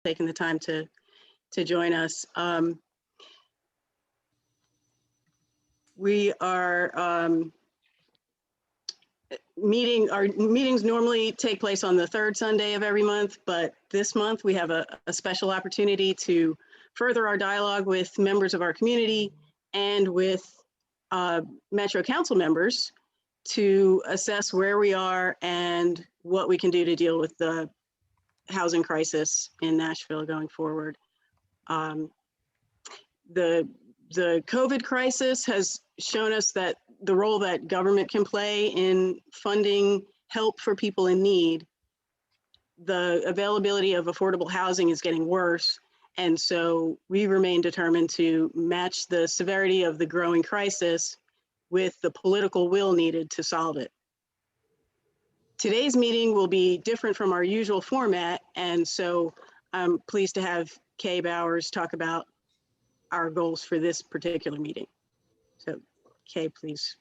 taking the time to join us. We are our meetings normally take place on the third Sunday of every month, but this month we have a special opportunity to further our dialogue with members of our community and with Metro Council members to assess where we are and what we can do to deal with the housing crisis in Nashville going forward. The COVID crisis has shown us that the role that government can play in funding help for people in need, the availability of affordable housing is getting worse. And so we remain determined to match the severity of the growing crisis with the political will needed to solve it. Today's meeting will be different from our usual format, and so I'm pleased to have Kay Bowers talk about our goals for this particular meeting. So Kay, please.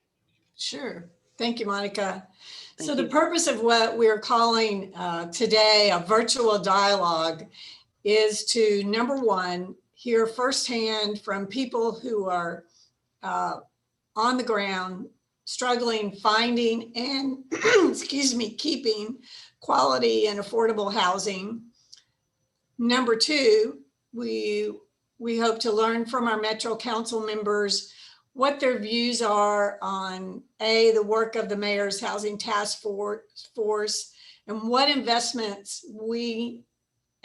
Sure. Thank you, Monica. Thank so you. The purpose of what we're calling today a virtual dialogue is to, number one, hear firsthand from people who are on the ground, struggling, finding, and excuse me, keeping quality and affordable housing. Number two, we hope to learn from our Metro Council members what their views are on the work of the Mayor's Housing Task Force and what investments we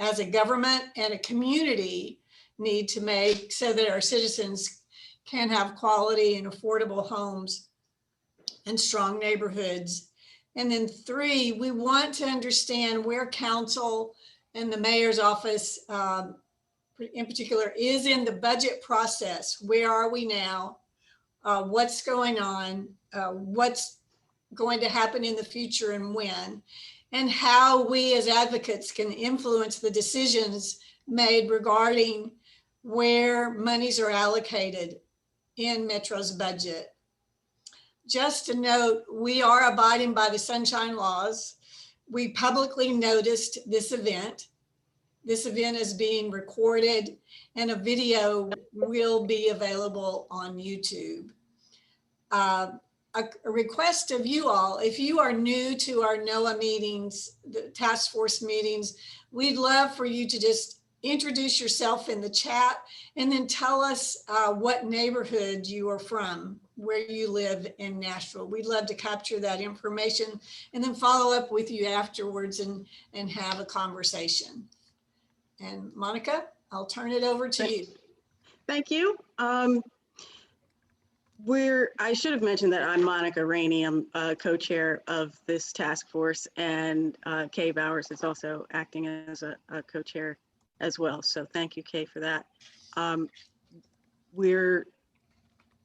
as a government and a community need to make so that our citizens can have quality and affordable homes and strong neighborhoods. And then three, we want to understand where council and the mayor's office in particular is in the budget process. Where are we now? What's going on? What's going to happen in the future and when? And how we as advocates can influence the decisions made regarding where monies are allocated in Metro's budget. Just to note, we are abiding by the sunshine laws. We publicly noticed this event. This event is being recorded and a video will be available on YouTube. A request of you all, if you are new to our NOAA meetings, the task force meetings, we'd love for you to just introduce yourself in the chat and then tell us what neighborhood you are from, where you live in Nashville. We'd love to capture that information and then follow up with you afterwards and have a conversation. And Monica, I'll turn it over to you. Thank you. I should have mentioned that I'm Monica Rainey. I'm co-chair of this task force, and Kay Bowers is also acting as a co-chair as well. So thank you, Kay, for that. We're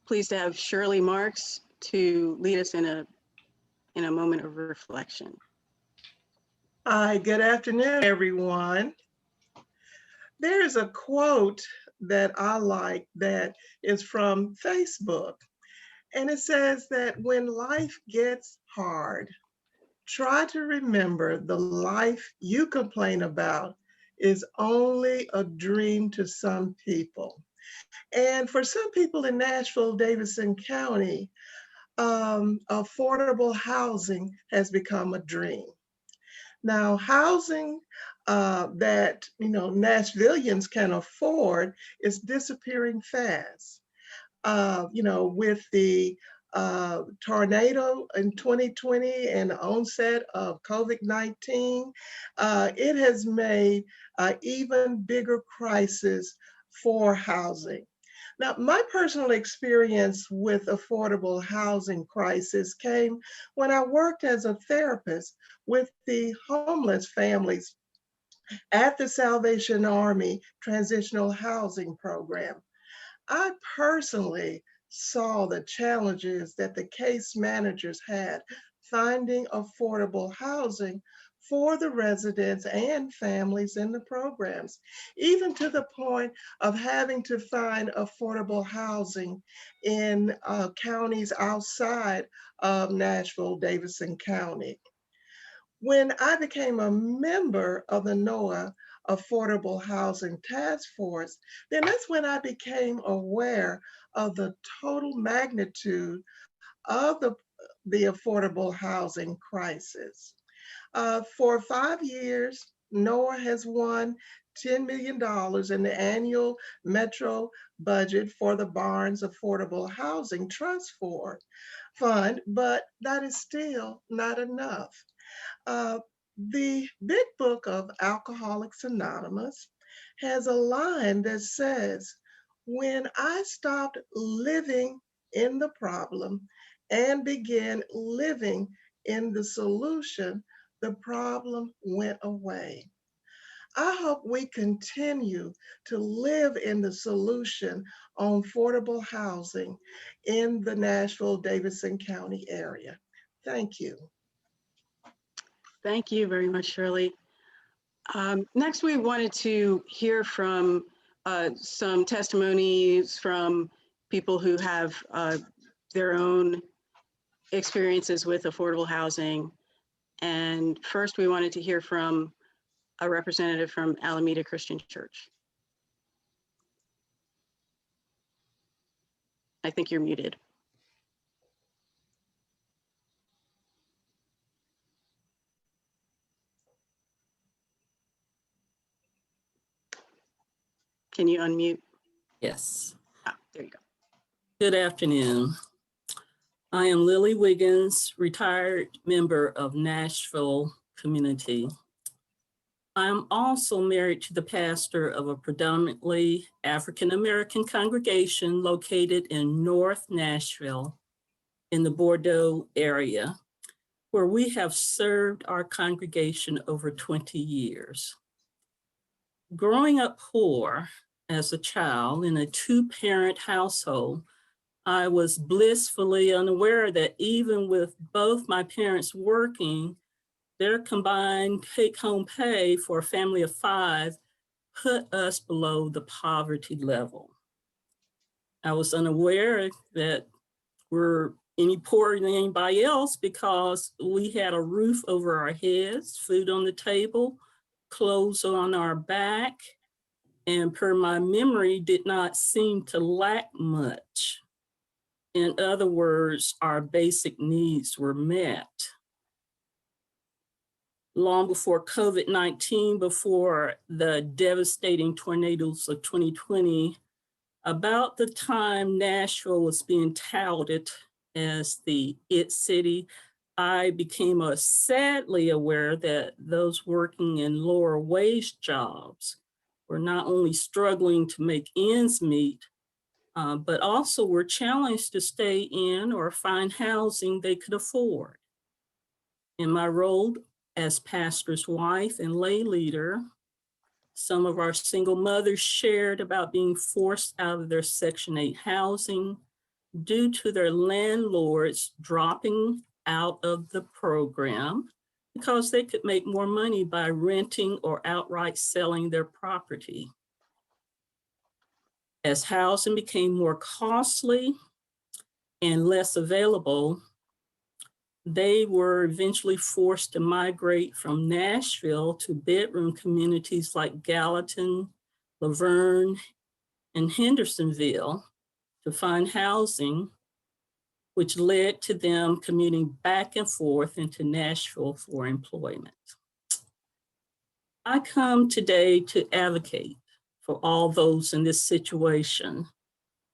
pleased to have Shirley Marks to lead us in a moment of reflection. Hi, good afternoon, everyone. There's a quote that I like that is from Facebook. And it says that when life gets hard, try to remember the life you complain about is only a dream to some people. And for some people in Nashville, Davidson County, affordable housing has become a dream. Now, housing that Nashvillians can afford is disappearing fast. With the tornado in 2020 and the onset of COVID-19, it has made an even bigger crisis for housing. Now, my personal experience with affordable housing crisis came when I worked as a therapist with the homeless families at the Salvation Army Transitional Housing Program. I personally saw the challenges that the case managers had finding affordable housing for the residents and families in the programs, even to the point of having to find affordable housing in counties outside of Nashville, Davidson County. When I became a member of the NOAA Affordable Housing Task Force, then that's when I became aware of the total magnitude of the affordable housing crisis. For 5 years, NOAA has won $10 million in the annual Metro budget for the Barnes Affordable Housing Trust Fund, but that is still not enough. The Big Book of Alcoholics Anonymous has a line that says, when I stopped living in the problem and began living in the solution, the problem went away. I hope we continue to live in the solution on affordable housing in the Nashville-Davidson County area. Thank you. Thank you very much, Shirley. Next, we wanted to hear from some testimonies from people who have their own experiences with affordable housing. And first, we wanted to hear from a representative from Alameda Christian Church. I think you're muted. Can you unmute? Yes. Ah, there you go. Good afternoon. I am Lily Wiggins, retired member of Nashville Community. I'm also married to the pastor of a predominantly African-American congregation located in North Nashville in the Bordeaux area, where we have served our congregation over 20 years. Growing up poor as a child in a two-parent household, I was blissfully unaware that even with both my parents working, their combined take-home pay for a family of 5 put us below the poverty level. I was unaware that we're any poorer than anybody else because we had a roof over our heads, food on the table, clothes on our back, and per my memory, did not seem to lack much. In other words, our basic needs were met. Long before COVID-19, before the devastating tornadoes of 2020, about the time Nashville was being touted as the IT city, I became sadly aware that those working in lower wage jobs were not only struggling to make ends meet, but also were challenged to stay in or find housing they could afford. In my role as pastor's wife and lay leader, some of our single mothers shared about being forced out of their Section 8 housing due to their landlords dropping out of the program because they could make more money by renting or outright selling their property. As housing became more costly and less available, they were eventually forced to migrate from Nashville to bedroom communities like Gallatin, Laverne, and Hendersonville to find housing, which led to them commuting back and forth into Nashville for employment. I come today to advocate for all those in this situation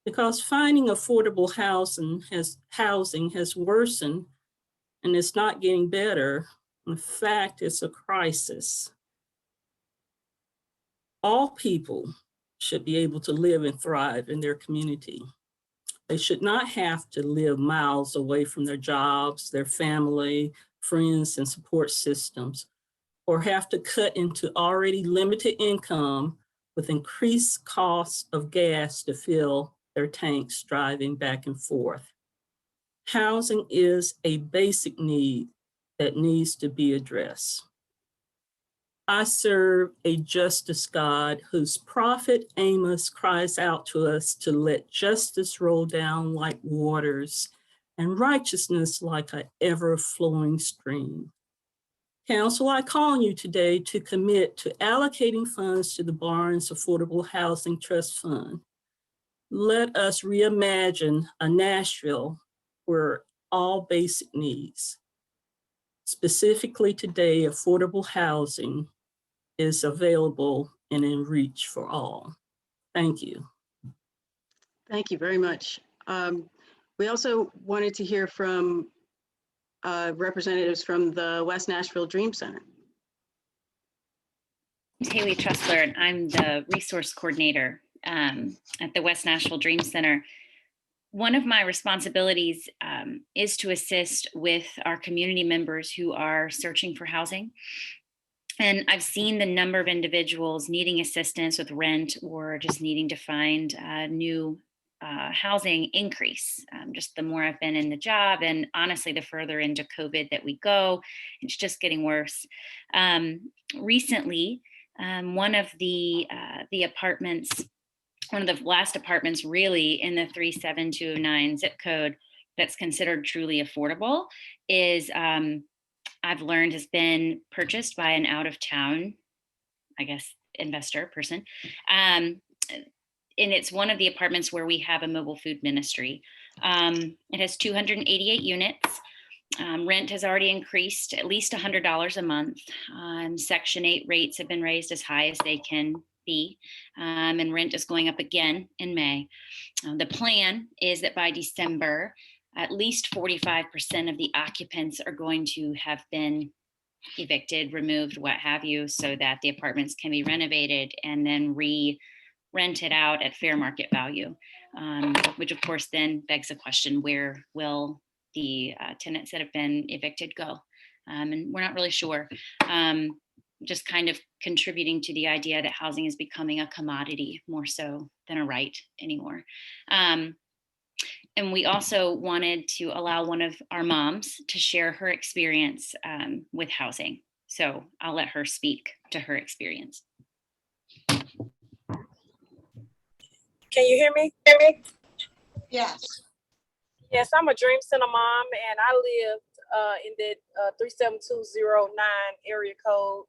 because finding affordable housing has worsened and it's not getting better. In fact, it's a crisis. All people should be able to live and thrive in their community. They should not have to live miles away from their jobs, their family, friends, and support systems, or have to cut into already limited income with increased costs of gas to fill their tanks driving back and forth. Housing is a basic need that needs to be addressed. I serve a justice God whose prophet Amos cries out to us to let justice roll down like waters and righteousness like an ever-flowing stream. Council, I call on you today to commit to allocating funds to the Barnes Affordable Housing Trust Fund. Let us reimagine a Nashville where all basic needs, specifically today, affordable housing, is available and in reach for all. Thank you. Thank you very much. We also wanted to hear from representatives from the West Nashville Dream Center. Haley Tressler, and I'm the resource coordinator at the West Nashville Dream Center. One of my responsibilities is to assist with our community members who are searching for housing. And I've seen the number of individuals needing assistance with rent or just needing to find new housing increase. Just the more I've been in the job, and honestly, the further into COVID that we go, it's just getting worse. Recently, one of the apartments, one of the last apartments really in the 37209 zip code that's considered truly affordable is, I've learned, has been purchased by an out of town, I guess, investor person. And it's one of the apartments where we have a mobile food ministry. It has 288 units. Rent has already increased at least $100 a month. Section 8 rates have been raised as high as they can be, and rent is going up again in May. The plan is that by December, at least 45% of the occupants are going to have been evicted, removed, what have you, so that the apartments can be renovated and then rented out at fair market value, which of course then begs the question, where will the tenants that have been evicted go? And we're not really sure. Just kind of contributing to the idea that housing is becoming a commodity more so than a right anymore. And we also wanted to allow one of our moms to share her experience with housing. So I'll let her speak to her experience. Can you hear me? Yes. Yes, I'm a Dream Center mom, and I lived in the 37209 area code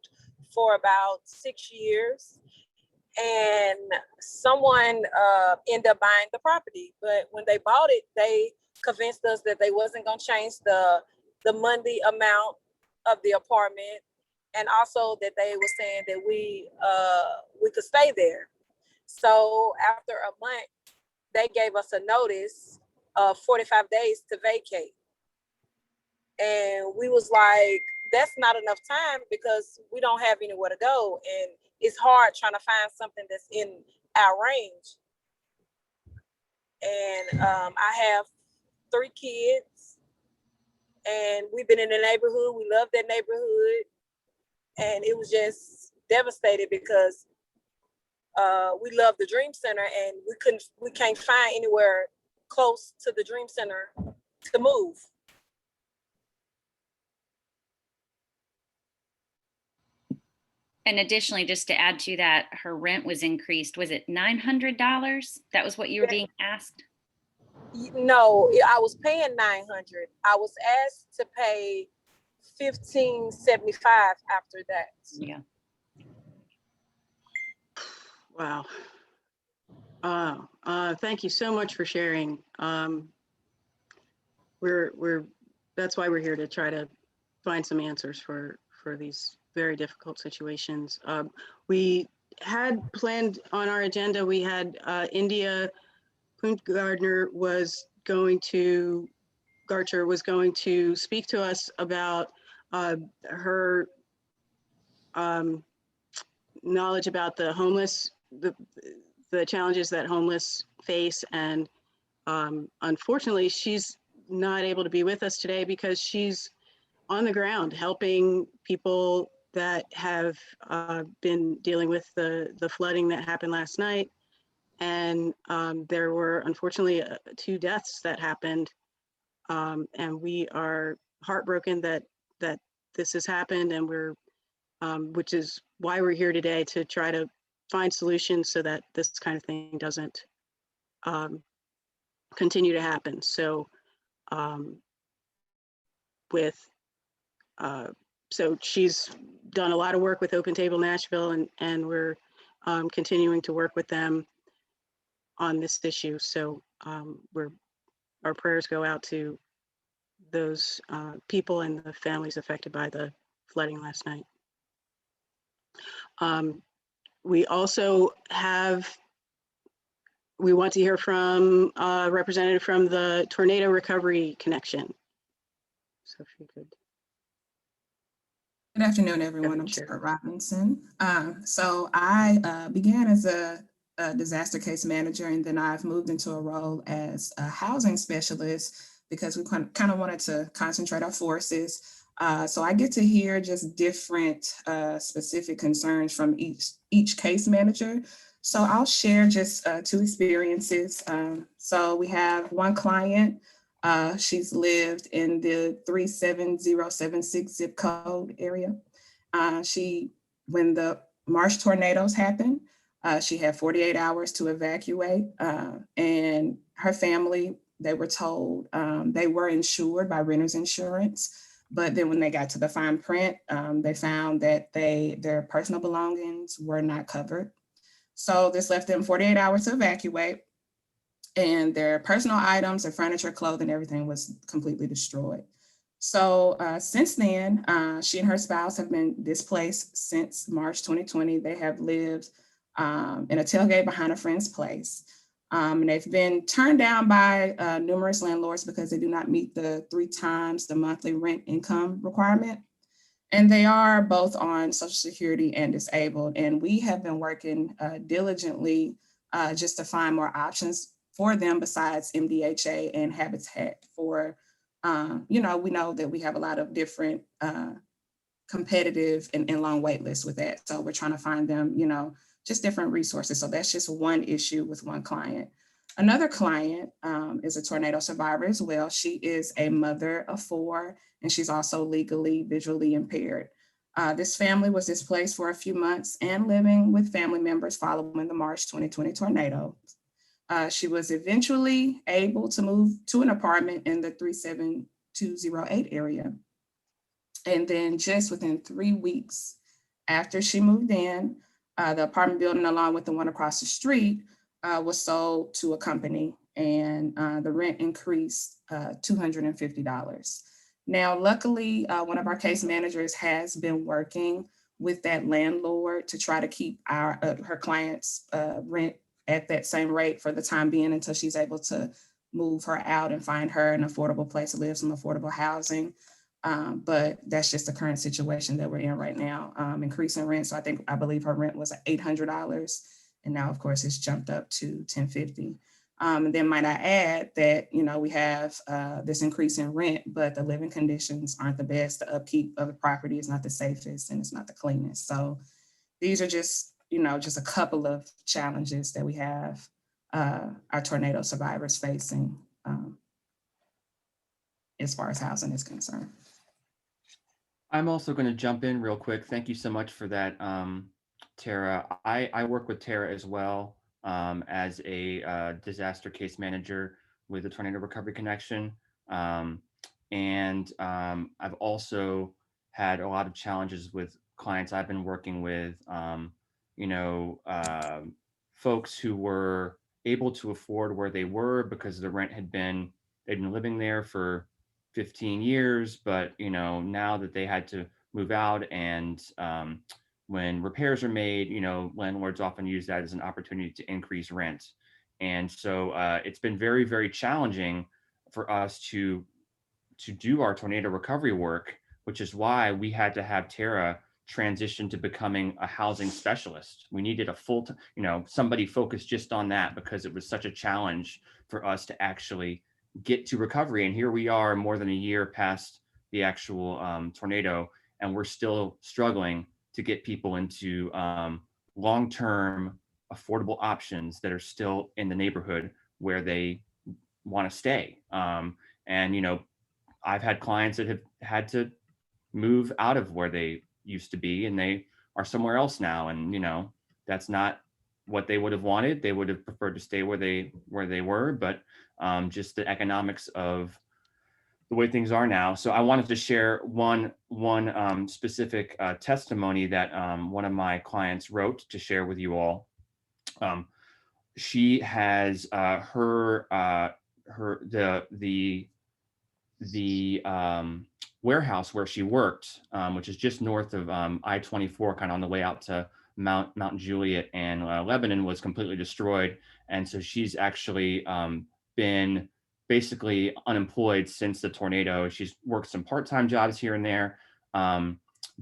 for about 6 years. And someone ended up buying the property, but when they bought it, they convinced us that they wasn't going to change the monthly amount of the apartment, and also that they were saying that we could stay there. So after a month, they gave us a notice of 45 days to vacate, and we was like, that's not enough time because we don't have anywhere to go, and it's hard trying to find something that's in our range. And I have 3 kids, and we've been in the neighborhood. We love that neighborhood, and it was just devastated because we love the Dream Center, and we can't find anywhere close to the Dream Center to move. And additionally, just to add to that, her rent was increased. Was it $900? That was what you were being asked? No, I was paying $900. I was asked to pay $1,575 after that. Yeah. Wow. Thank you so much for sharing. That's why we're here, to try to find some answers for these very difficult situations. We had planned on our agenda, we had India Puntgardner was going to speak to us about her knowledge about the homeless, the challenges that homeless face. And unfortunately, she's not able to be with us today because she's on the ground helping people that have been dealing with the flooding that happened last night. And there were unfortunately 2 deaths that happened. And we are heartbroken that this has happened, and we're, which is why we're here today, to try to find solutions so that this kind of thing doesn't continue to happen. So with So she's done a lot of work with Open Table Nashville, and we're continuing to work with them on this issue. So our prayers go out to those people and the families affected by the flooding last night. We also we want to hear from a representative from the Tornado Recovery Connection. So if you could. Good afternoon, everyone. I'm Suara Robinson. So I began as a disaster case manager, and then I've moved into a role as a housing specialist because we kind of wanted to concentrate our forces. So I get to hear just different specific concerns from each case manager. So I'll share just 2 experiences. So we have one client. She's lived in the 37076 zip code area. When the March tornadoes happened, she had 48 hours to evacuate, and her family, they were told they were insured by renter's insurance. But then when they got to the fine print, they found that their personal belongings were not covered. So this left them 48 hours to evacuate, and their personal items, their furniture, clothing, everything was completely destroyed. So since then, she and her spouse have been displaced since March 2020. They have lived in a tailgate behind a friend's place. And they've been turned down by numerous landlords because they do not meet the 3 times the monthly rent income requirement. And they are both on Social Security and disabled. And we have been working diligently just to find more options for them besides MDHA and Habitat for, we know that we have a lot of different competitive and long wait lists with that. So we're trying to find them, just different resources. So that's just one issue with one client. Another client is a tornado survivor as well. She is a mother of 4, and she's also legally visually impaired. This family was displaced for a few months and living with family members following the March 2020 tornado. She was eventually able to move to an apartment in the 37208 area. And then just within 3 weeks after she moved in, the apartment building along with the one across the street was sold to a company, and the rent increased $250. Now, luckily, one of our case managers has been working with that landlord to try to keep her client's rent at that same rate for the time being until she's able to move her out and find her an affordable place to live, some affordable housing. But that's just the current situation that we're in right now, increasing rent. So I believe her rent was $800, and now, of course, it's jumped up to $1,050. And then might I add that, we have this increase in rent, but the living conditions aren't the best. The upkeep of the property is not the safest, and it's not the cleanest. So these are just a couple of challenges that we have our tornado survivors facing as far as housing is concerned. I'm also going to jump in real quick. Thank you so much for that, Tara. I work with Tara as well as a disaster case manager with the Tornado Recovery Connection. And I've also had a lot of challenges with clients I've been working with, folks who were able to afford where they were because the rent they'd been living there for 15 years, but now that they had to move out, and when repairs are made, landlords often use that as an opportunity to increase rent. And so it's been very, very challenging for us to do our tornado recovery work, which is why we had to have Tara transition to becoming a housing specialist. We needed a somebody focused just on that because it was such a challenge for us to actually get to recovery. And here we are more than a year past the actual tornado, and we're still struggling to get people into long-term affordable options that are still in the neighborhood where they want to stay. And I've had clients that have had to move out of where they used to be, and they are somewhere else now. And that's not what they would have wanted. They would have preferred to stay where they were, but just the economics of the way things are now. So I wanted to share one specific testimony that one of my clients wrote to share with you all. She has the warehouse where she worked, which is just north of I-24, kind of on the way out to Mount Juliet and Lebanon, was completely destroyed. And so she's actually been basically unemployed since the tornado. She's worked some part-time jobs here and there,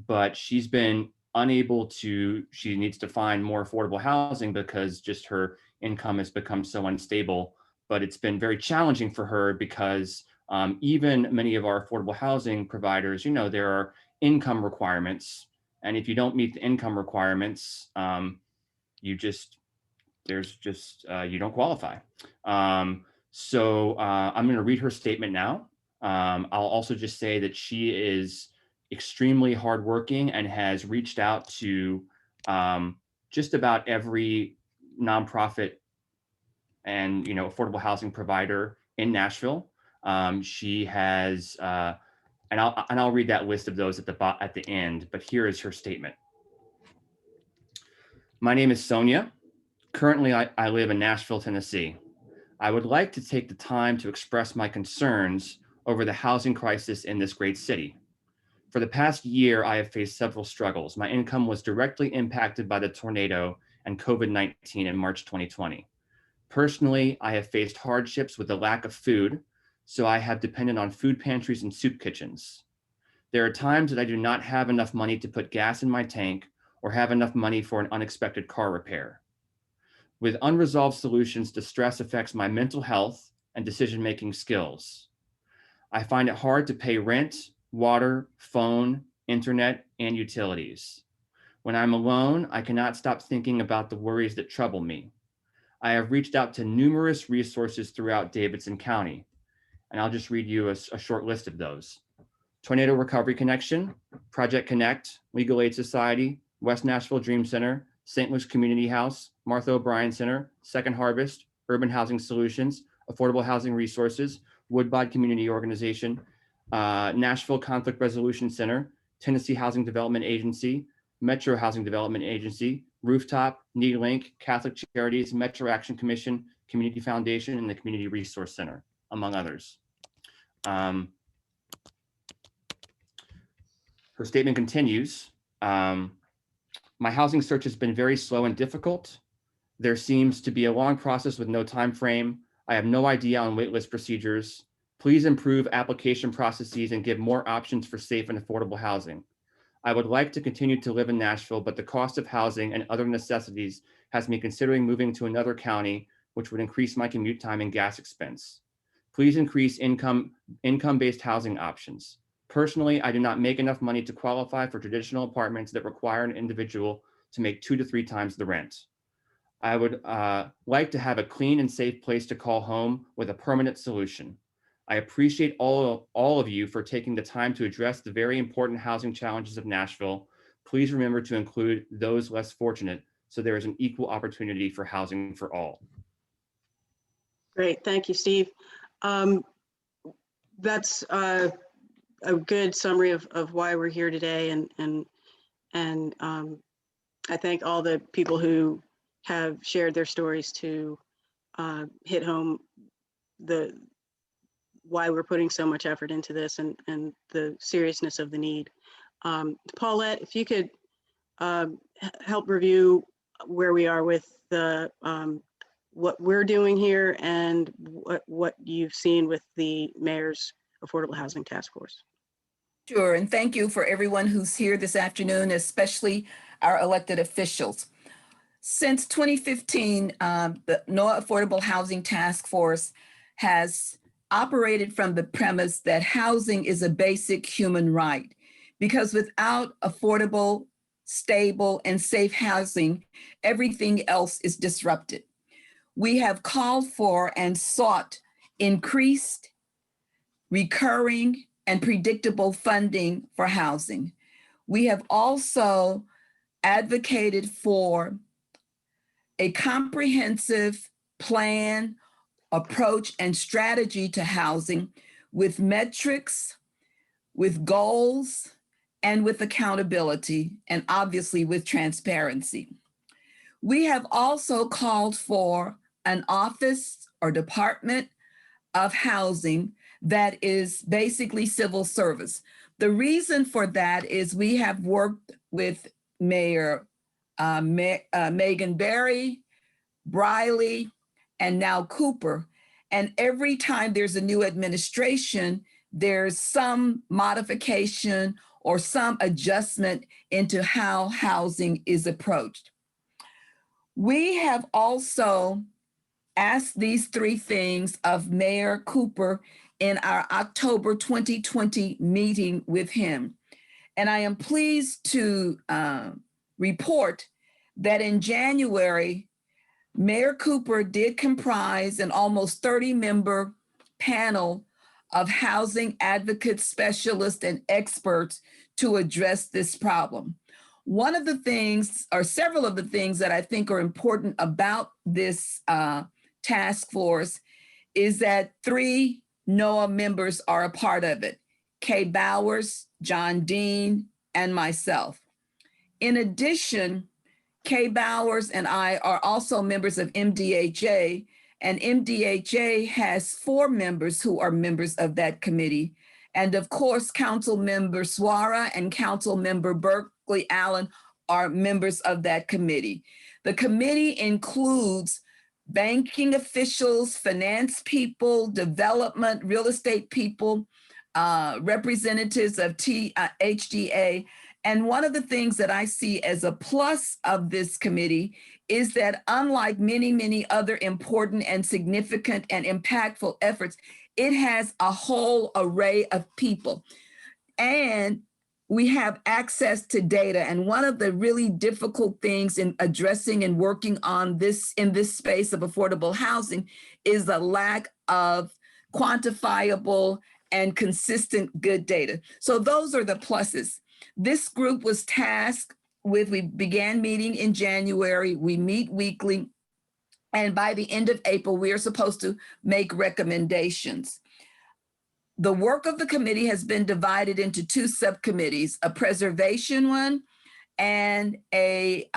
but she's been unable to, she needs to find more affordable housing because just her income has become so unstable. But it's been very challenging for her because even many of our affordable housing providers, you know, there are income requirements. And if you don't meet the income requirements, you don't qualify. So I'm going to read her statement now. I'll also just say that she is extremely hardworking and has reached out to just about every nonprofit and, you know, affordable housing provider in Nashville. She has, and I'll read that list of those at the end, but here is her statement. My name is Sonia. Currently, I live in Nashville, Tennessee. I would like to take the time to express my concerns over the housing crisis in this great city. For the past year, I have faced several struggles. My income was directly impacted by the tornado and COVID-19 in March 2020. Personally, I have faced hardships with the lack of food, so I have depended on food pantries and soup kitchens. There are times that I do not have enough money to put gas in my tank or have enough money for an unexpected car repair. With unresolved solutions, distress affects my mental health and decision-making skills. I find it hard to pay rent, water, phone, internet, and utilities. When I'm alone, I cannot stop thinking about the worries that trouble me. I have reached out to numerous resources throughout Davidson County, and I'll just read you a short list of those. Tornado Recovery Connection, Project Connect, Legal Aid Society, West Nashville Dream Center, St. Louis Community House, Martha O'Brien Center, Second Harvest, Urban Housing Solutions, Affordable Housing Resources, Woodbine Community Organization, Nashville Conflict Resolution Center, Tennessee Housing Development Agency, Metro Housing Development Agency, Rooftop, NeedLink, Catholic Charities, Metro Action Commission, Community Foundation, and the Community Resource Center, among others. Her statement continues. My housing search has been very slow and difficult. There seems to be a long process with no time frame. I have no idea on waitlist procedures. Please improve application processes and give more options for safe and affordable housing. I would like to continue to live in Nashville, but the cost of housing and other necessities has me considering moving to another county, which would increase my commute time and gas expense. Please increase income-based housing options. Personally, I do not make enough money to qualify for traditional apartments that require an individual to make 2 to 3 times the rent. I would like to have a clean and safe place to call home with a permanent solution. I appreciate all of you for taking the time to address the very important housing challenges of Nashville. Please remember to include those less fortunate so there is an equal opportunity for housing for all. Great, thank you, Steve. That's a good summary of why we're here today, and I thank all the people who have shared their stories to hit home why we're putting so much effort into this and the seriousness of the need. Paulette, if you could help review where we are with the what we're doing here and what you've seen with the Mayor's Affordable Housing Task Force. Sure, and thank you for everyone who's here this afternoon, especially our elected officials. Since 2015, the NOAA Affordable Housing Task Force has operated from the premise that housing is a basic human right, because without affordable, stable, and safe housing, everything else is disrupted. We have called for and sought increased, recurring, and predictable funding for housing. We have also advocated for a comprehensive plan, approach, and strategy to housing, with metrics, with goals, and with accountability, and obviously with transparency. We have also called for an office or department of housing that is basically civil service. The reason for that is we have worked with Mayor Megan Barry, Briley, and now Cooper. And every time there's a new administration, there's some modification or some adjustment into how housing is approached. We have also asked these three things of Mayor Cooper in our October 2020 meeting with him. And I am pleased to report that in January, Mayor Cooper did comprise an almost 30-member panel of housing advocates, specialists, and experts to address this problem. One of the things, or several of the things that I think are important about this task force is that 3 NOAA members are a part of it: Kay Bowers, John Dean, and myself. In addition, Kay Bowers and I are also members of MDHA, and MDHA has 4 members who are members of that committee. And of course, Council Member Suara and Council Member Burkley Allen are members of that committee. The committee includes banking officials, finance people, development, real estate people, representatives of HDA. And one of the things that I see as a plus of this committee is that unlike many, many other important and significant and impactful efforts, it has a whole array of people. And we have access to data. And one of the really difficult things in addressing and working on this in this space of affordable housing is the lack of quantifiable and consistent good data. So those are the pluses. This group was tasked with, we began meeting in January, we meet weekly, and by the end of April, we are supposed to make recommendations. The work of the committee has been divided into 2 subcommittees, a preservation one and a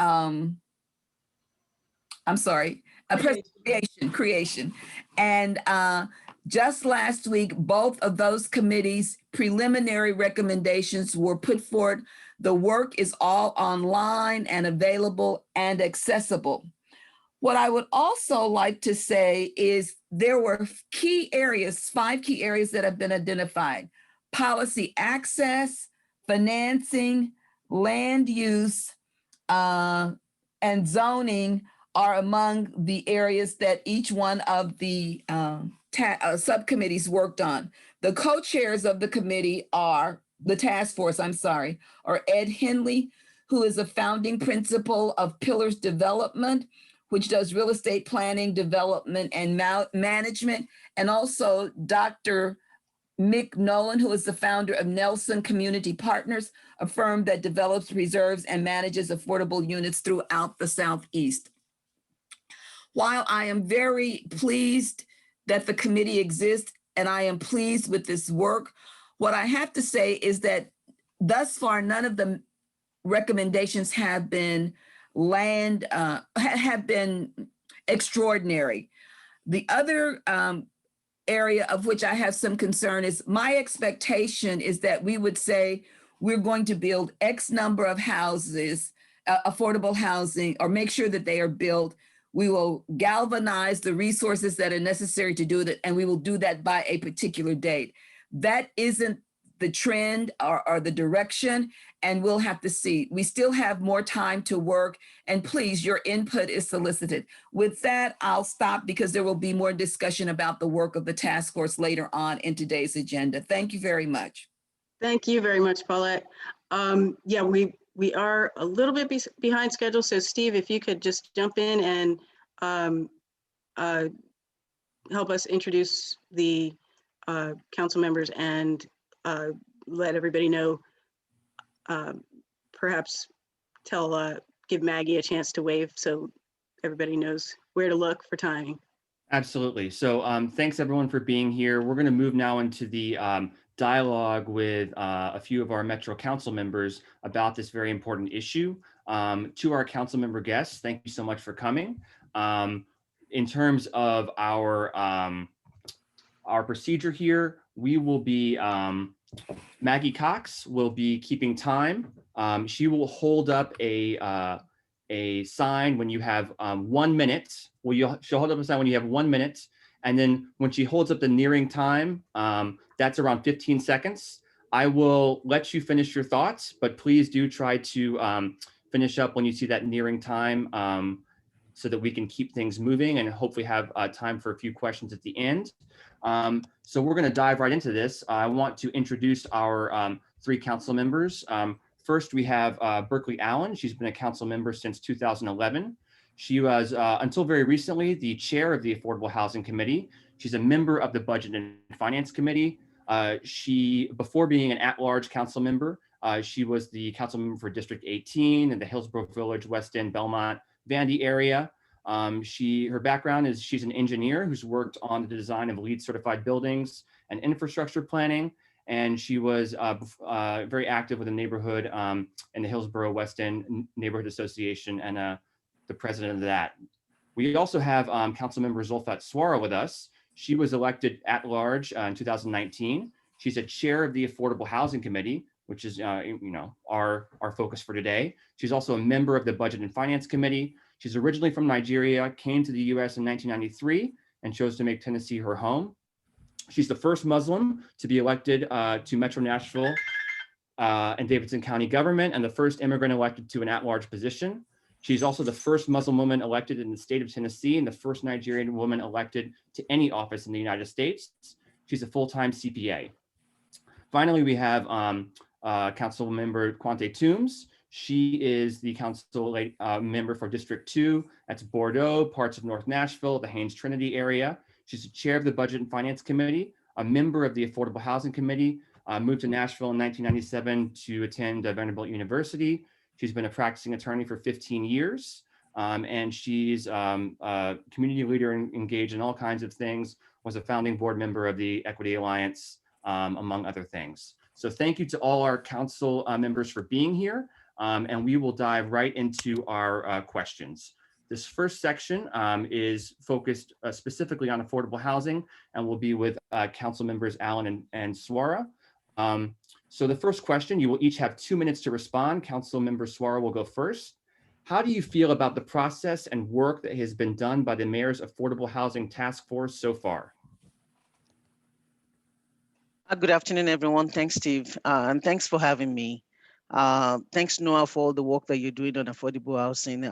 creation. And just last week, both of those committees' preliminary recommendations were put forward. The work is all online and available and accessible. What I would also like to say is there were 5 key areas that have been identified: policy access, financing, land use, and zoning are among the areas that each one of the subcommittees worked on. The co-chairs of the committee are, the task force, are Ed Henley, who is a founding principal of Pillars Development, which does real estate planning, development, and management, and also Dr. Mick Nolan, who is the founder of Nelson Community Partners, a firm that develops, reserves, and manages affordable units throughout the Southeast. While I am very pleased that the committee exists, and I am pleased with this work, what I have to say is that thus far, none of the recommendations have been extraordinary. The other area of which I have some concern is my expectation is that we would say we're going to build X number of houses, affordable housing, or make sure that they are built. We will galvanize the resources that are necessary to do that, and we will do that by a particular date. That isn't the trend or the direction, and we'll have to see. We still have more time to work, and please, your input is solicited. With that, I'll stop because there will be more discussion about the work of the task force later on in today's agenda. Thank you very much. Thank you very much, Paulette. Yeah, we are a little bit behind schedule, so Steve, if you could just jump in and help us introduce the council members and let everybody know, perhaps give Maggie a chance to wave so everybody knows where to look for timing. Absolutely. So thanks everyone for being here. We're going to move now into the dialogue with a few of our Metro Council members about this very important issue. To our council member guests, thank you so much for coming. In terms of our procedure here, we will be, Maggie Cox will be keeping time. She will hold up a sign when you have 1 minute. She'll hold up a sign when you have 1 minute. And then when she holds up the nearing time, that's around 15 seconds. I will let you finish your thoughts, but please do try to finish up when you see that nearing time, so that we can keep things moving and hopefully have time for a few questions at the end. So we're going to dive right into this. I want to introduce our 3 council members. First, we have Burkley Allen. She's been a council member since 2011. She was, until very recently, the chair of the Affordable Housing Committee. She's a member of the Budget and Finance Committee. Before being an at-large council member, she was the council member for District 18 in the Hillsborough Village, West End, Belmont, Vandy area. Her background is she's an engineer who's worked on the design of LEED certified buildings and infrastructure planning. And she was very active with the neighborhood in the Hillsborough West End Neighborhood Association and the president of that. We also have Councilmember Zulfat Suara with us. She was elected at large in 2019. She's a chair of the Affordable Housing Committee, which is our focus for today. She's also a member of the Budget and Finance Committee. She's originally from Nigeria, came to the US in 1993, and chose to make Tennessee her home. She's the first Muslim to be elected to Metro Nashville and Davidson County government, and the first immigrant elected to an at-large position. She's also the first Muslim woman elected in the state of Tennessee and the first Nigerian woman elected to any office in the United States. She's a full-time CPA. Finally, we have Council Member Kyonzte Tooms. She is the council member for District 2. That's Bordeaux, parts of North Nashville, the Haynes Trinity area. She's the chair of the Budget and Finance Committee, a member of the Affordable Housing Committee, moved to Nashville in 1997 to attend Vanderbilt University. She's been a practicing attorney for 15 years, and she's a community leader and engaged in all kinds of things, was a founding board member of the Equity Alliance, among other things. So thank you to all our council members for being here, and we will dive right into our questions. This first section is focused specifically on affordable housing and will be with council members Allen and Suara. So the first question, you will each have 2 minutes to respond. Council member Suara will go first. How do you feel about the process and work that has been done by the Mayor's Affordable Housing Task Force so far? Good afternoon, everyone. Thanks, Steve, and thanks for having me. Thanks, Noah, for all the work that you're doing on affordable housing.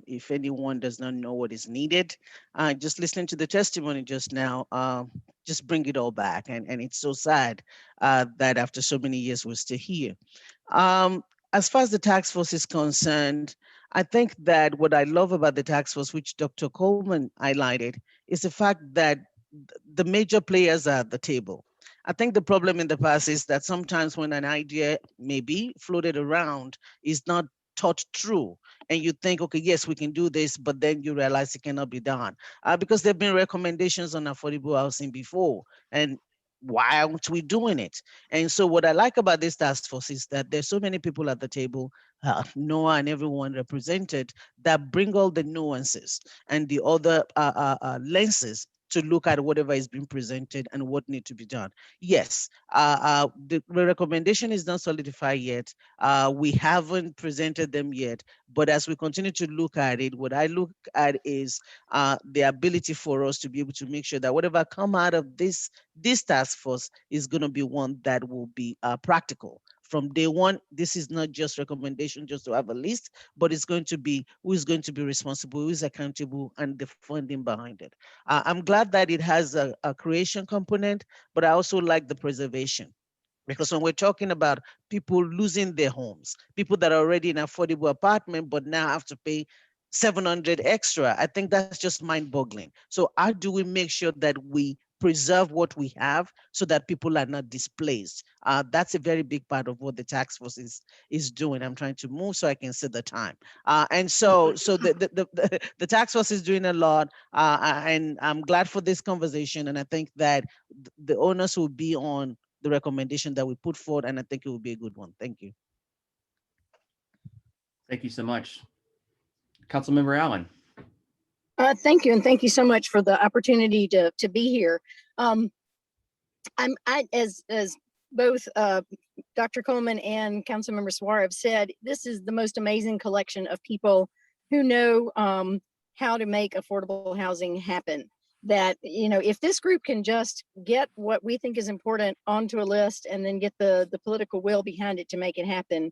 If anyone does not know what is needed, just listening to the testimony just now, just bring it all back. And it's so sad that after so many years, we're still here. As far as the task force is concerned, I think that what I love about the task force, which Dr. Coleman highlighted, is the fact that the major players are at the table. I think the problem in the past is that sometimes when an idea may be floated around, is not thought through, and you think, okay, yes, we can do this, but then you realize it cannot be done because there have been recommendations on affordable housing before, and why aren't we doing it? And so what I like about this task force is that there's so many people at the table, Noah and everyone represented, that bring all the nuances and the other lenses to look at whatever is being presented and what needs to be done. Yes, the recommendation is not solidified yet. We haven't presented them yet, but as we continue to look at it, what I look at is the ability for us to be able to make sure that whatever come out of this task force is going to be one that will be practical. From day one, this is not just recommendation just to have a list, but it's going to be who is going to be responsible, who is accountable, and the funding behind it. I'm glad that it has a creation component, but I also like the preservation. Because when we're talking about people losing their homes, people that are already in affordable apartment, but now have to pay 700 extra, I think that's just mind-boggling. So how do we make sure that we preserve what we have so that people are not displaced. That's a very big part of what the task force is doing. I'm trying to move so I can see the time. And so the task force is doing a lot, and I'm glad for this conversation. And I think that the onus will be on the recommendation that we put forward, and I think it will be a good one. Thank you. Thank you so much. Councilmember Allen. Thank you, and thank you so much for the opportunity to be here. As both Dr. Coleman and Councilmember Suara have said, this is the most amazing collection of people who know how to make affordable housing happen. That, you know, if this group can just get what we think is important onto a list and then get the political will behind it to make it happen,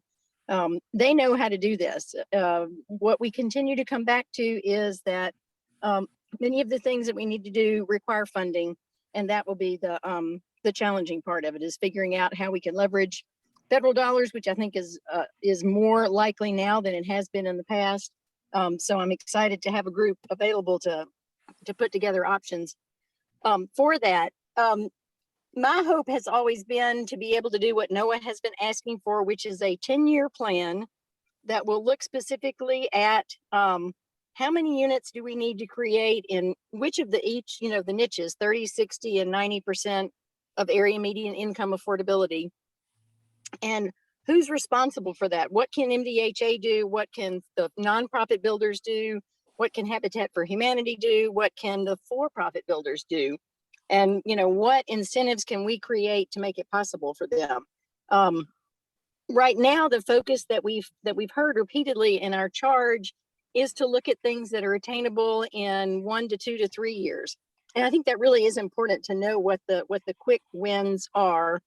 they know how to do this. What we continue to come back to is that many of the things that we need to do require funding, and that will be the challenging part of it, is figuring out how we can leverage federal dollars, which I think is more likely now than it has been in the past. So I'm excited to have a group available to put together options for that. My hope has always been to be able to do what NOAA has been asking for, which is a 10-year plan that will look specifically at how many units do we need to create in which of the niches, 30, 60, and 90% of area median income affordability, and who's responsible for that? What can MDHA do? What can the nonprofit builders do? What can Habitat for Humanity do? What can the for-profit builders do? And, you know, what incentives can we create to make it possible for them? Right now, the focus that we've heard repeatedly in our charge is to look at things that are attainable in 1 to 2 to 3 years. And I think that really is important to know what the quick wins are.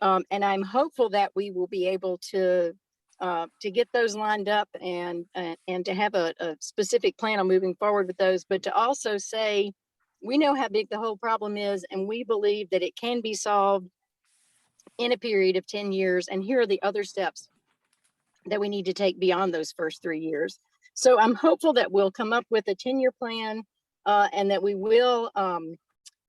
And I'm hopeful that we will be able to get those lined up and to have a specific plan on moving forward with those, but to also say, we know how big the whole problem is, and we believe that it can be solved in a period of 10 years. And here are the other steps that we need to take beyond those first 3 years. So I'm hopeful that we'll come up with a 10-year plan and that we will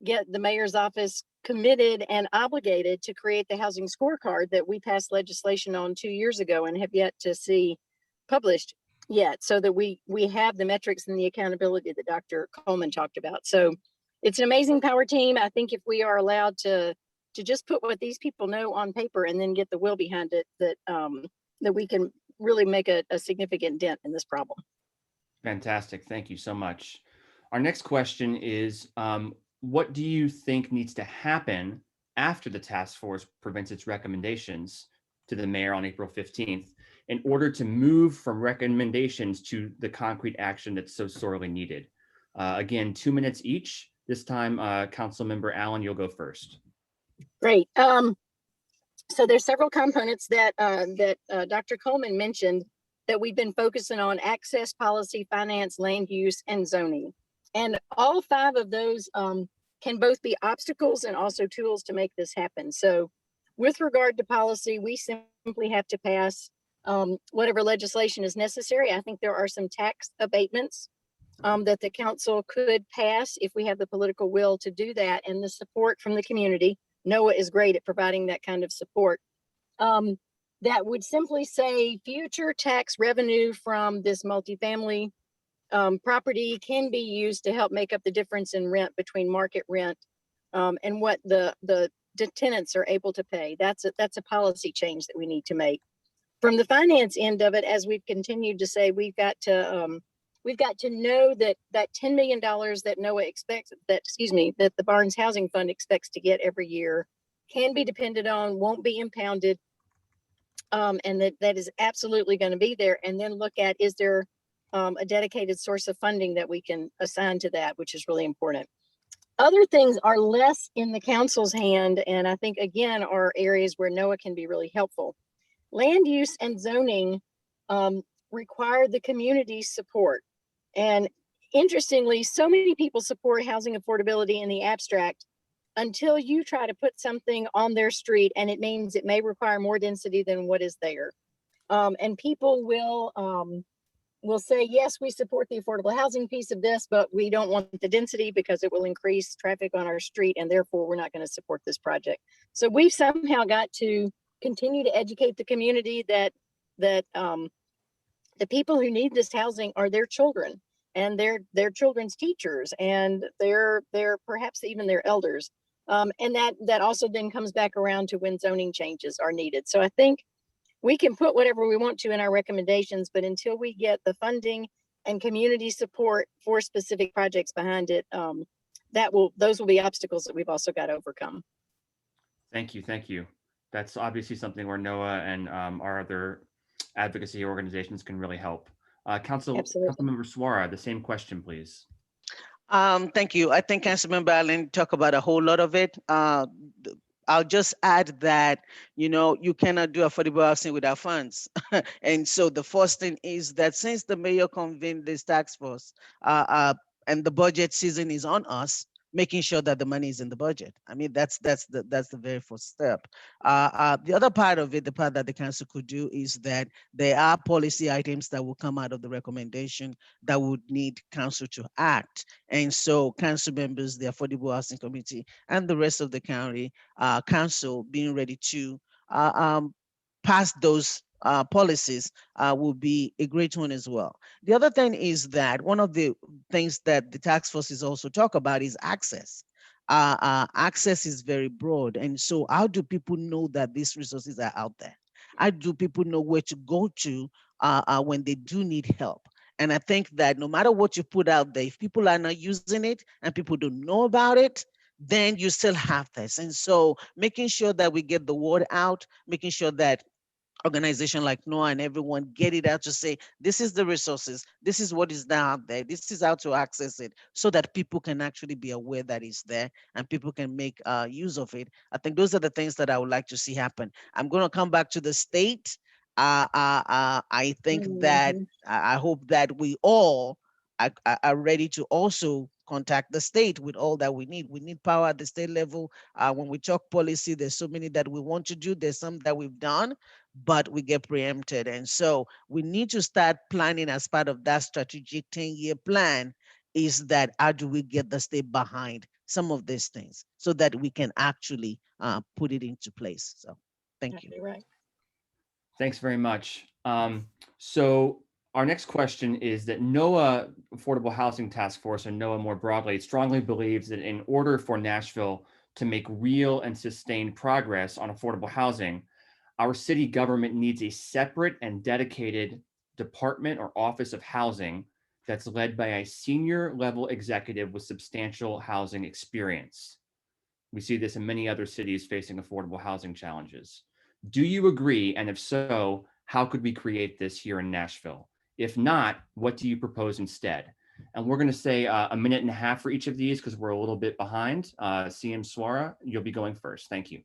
get the mayor's office committed and obligated to create the housing scorecard that we passed legislation on 2 years ago and have yet to see published yet, so that we have the metrics and the accountability that Dr. Coleman talked about. So it's an amazing power team. I think if we are allowed to just put what these people know on paper and then get the will behind it, that we can really make a significant dent in this problem. Fantastic. Thank you so much. Our next question is, what do you think needs to happen after the task force presents its recommendations to the mayor on April 15th in order to move from recommendations to the concrete action that's so sorely needed? Again, 2 minutes each. This time, Councilmember Allen, you'll go first. Great. So there's several components that Dr. Coleman mentioned that we've been focusing on: access, policy, finance, land use, and zoning. And all 5 of those can both be obstacles and also tools to make this happen. So with regard to policy, we simply have to pass whatever legislation is necessary. I think there are some tax abatements that the council could pass if we have the political will to do that, and the support from the community. NOAA is great at providing that kind of support. That would simply say future tax revenue from this multifamily property can be used to help make up the difference in rent between market rent and what the tenants are able to pay. That's a policy change that we need to make. From the finance end of it, as we've continued to say, we've got to know that $10 million that NOAA expects, that the Barnes Housing Fund expects to get every year can be depended on, won't be impounded, and that is absolutely going to be there. And then look at, is there a dedicated source of funding that we can assign to that, which is really important. Other things are less in the council's hand, and I think, again, are areas where NOAA can be really helpful. Land use and zoning require the community's support. And interestingly, so many people support housing affordability in the abstract until you try to put something on their street and it means it may require more density than what is there. And people will will say, yes, we support the affordable housing piece of this, but we don't want the density because it will increase traffic on our street, and therefore we're not going to support this project. So we've somehow got to continue to educate the community that the people who need this housing are their children and their children's teachers and their perhaps even their elders. And that also then comes back around to when zoning changes are needed. So I think we can put whatever we want to in our recommendations, but until we get the funding and community support for specific projects behind it, those will be obstacles that we've also got to overcome. Thank you. Thank you. That's obviously something where NOAA and our other advocacy organizations can really help. Councilmember Suara, the same question, please. Thank you. I think Councilmember Allen talked about a whole lot of it. I'll just add that, you cannot do affordable housing without funds. And so the first thing is that since the mayor convened this task force and the budget season is on us, making sure that the money is in the budget. I mean, that's the very first step. The other part of it, the part that the council could do, is that there are policy items that will come out of the recommendation that would need council to act. And so council members, the Affordable Housing Committee, and the rest of the county council being ready to pass those policies will be a great one as well. The other thing is that one of the things that the task forces also talk about is access. Access is very broad. And so how do people know that these resources are out there? How do people know where to go to when they do need help? And I think that no matter what you put out there, if people are not using it and people don't know about it, then you still have this. And so making sure that we get the word out, making sure that organization like NOAA and everyone get it out to say, this is the resources, this is what is down there, this is how to access it, so that people can actually be aware that it's there and people can make use of it. I think those are the things that I would like to see happen. I'm going to come back to the state. I think that I hope that we all are ready to also contact the state with all that we need. We need power at the state level. When we talk policy, there's so many that we want to do. There's some that we've done, but we get preempted. And so we need to start planning as part of that strategic 10-year plan, is that how do we get the state behind some of these things so that we can actually put it into place. So thank you. Right. Thanks very much. So our next question is that NOAA Affordable Housing Task Force, and NOAA more broadly, strongly believes that in order for Nashville to make real and sustained progress on affordable housing, our city government needs a separate and dedicated department or office of housing that's led by a senior level executive with substantial housing experience. We see this in many other cities facing affordable housing challenges. Do you agree? And if so, how could we create this here in Nashville? If not, what do you propose instead? And we're going to say a minute and a half for each of these because we're a little bit behind. CM Suara, you'll be going first. Thank you.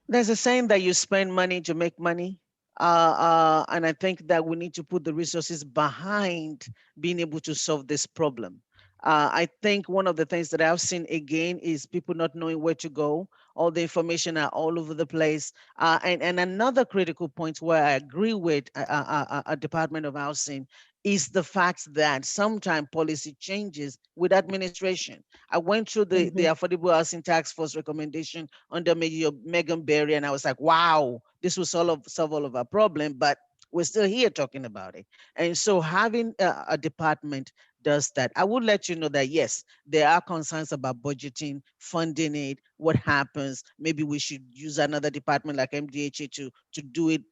There's a saying that you spend money to make money. And I think that we need to put the resources behind being able to solve this problem. I think one of the things that I've seen again is people not knowing where to go. All the information are all over the place. And another critical point where I agree with a Department of Housing is the fact that sometimes policy changes with administration. I went through the Affordable Housing Task Force recommendation under Megan Berry, and I was like, wow, this will solve all of our problem, but we're still here talking about it. And so having a department does that. I would let you know that, yes, there are concerns about budgeting, funding it, what happens. Maybe we should use another department like MDHA to do it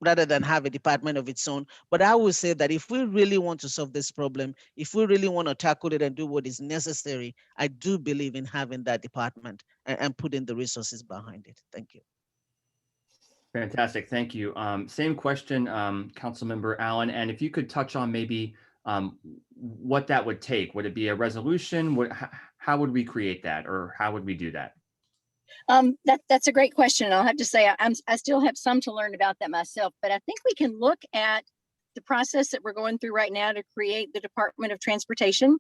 rather than have a department of its own. But I would say that if we really want to solve this problem, if we really want to tackle it and do what is necessary, I do believe in having that department and putting the resources behind it. Thank you. Fantastic. Thank you. Same question, Councilmember Allen. And if you could touch on maybe what that would take. Would it be a resolution? How would we create that, or how would we do that? That's a great question. I'll have to say I still have some to learn about that myself, but I think we can look at the process that we're going through right now to create the Department of Transportation,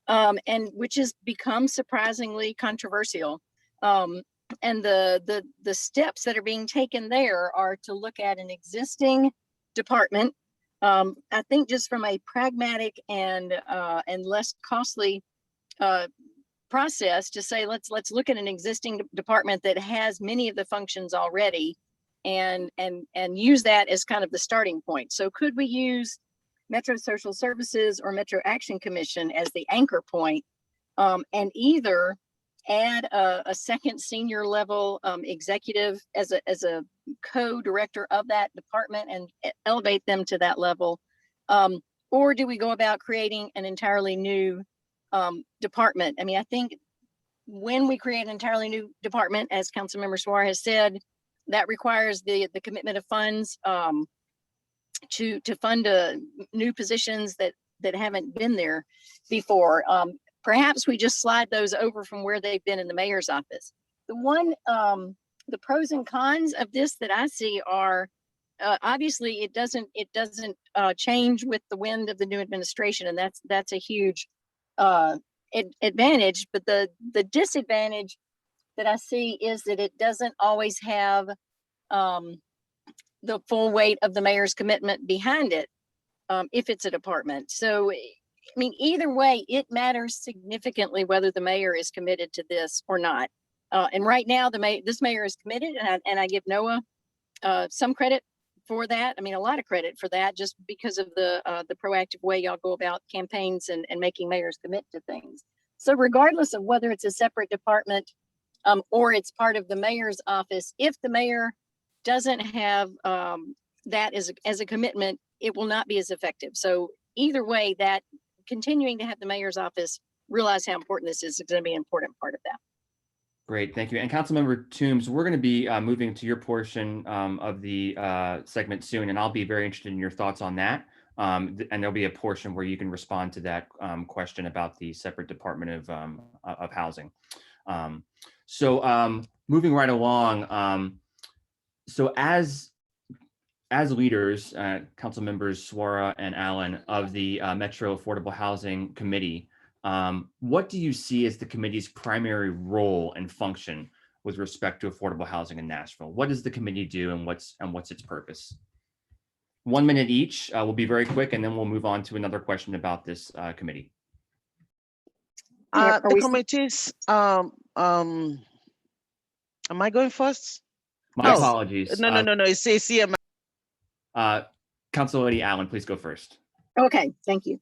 and which has become surprisingly controversial. And the steps that are being taken there are to look at an existing department. I think just from a pragmatic and less costly process to say, let's look at an existing department that has many of the functions already and use that as kind of the starting point. So could we use Metro Social Services or Metro Action Commission as the anchor point, and either add a second senior level executive as a co-director of that department and elevate them to that level? Or do we go about creating an entirely new department? I mean, I think when we create an entirely new department, as Councilmember Suara has said, that requires the commitment of funds to fund new positions that haven't been there before. Perhaps we just slide those over from where they've been in the mayor's office. The pros and cons of this that I see are obviously it doesn't change with the wind of the new administration, and that's a huge advantage. But the disadvantage that I see is that it doesn't always have the full weight of the mayor's commitment behind it if it's a department. So, I mean, either way, it matters significantly whether the mayor is committed to this or not. And right now, this mayor is committed, and I give Noah some credit for that. I mean, a lot of credit for that, just because of the proactive way y'all go about campaigns and making mayors commit to things. So regardless of whether it's a separate department or it's part of the mayor's office, if the mayor doesn't have that as a commitment, it will not be as effective. So either way, that continuing to have the mayor's office realize how important this is going to be an important part of that. Great, thank you. And Councilmember Tooms, we're going to be moving to your portion of the segment soon, and I'll be very interested in your thoughts on that. And there'll be a portion where you can respond to that question about the separate Department of Housing. So moving right along, so as leaders, council members Suara and Allen of the Metro Affordable Housing Committee, what do you see as the committee's primary role and function with respect to affordable housing in Nashville? What does the committee do, and what's its purpose? 1 minute each. We'll be very quick, and then we'll move on to another question about this committee. The committees. Am I going first? My apologies. No. It's CMI. Council Lady Allen, please go first. Okay, thank you.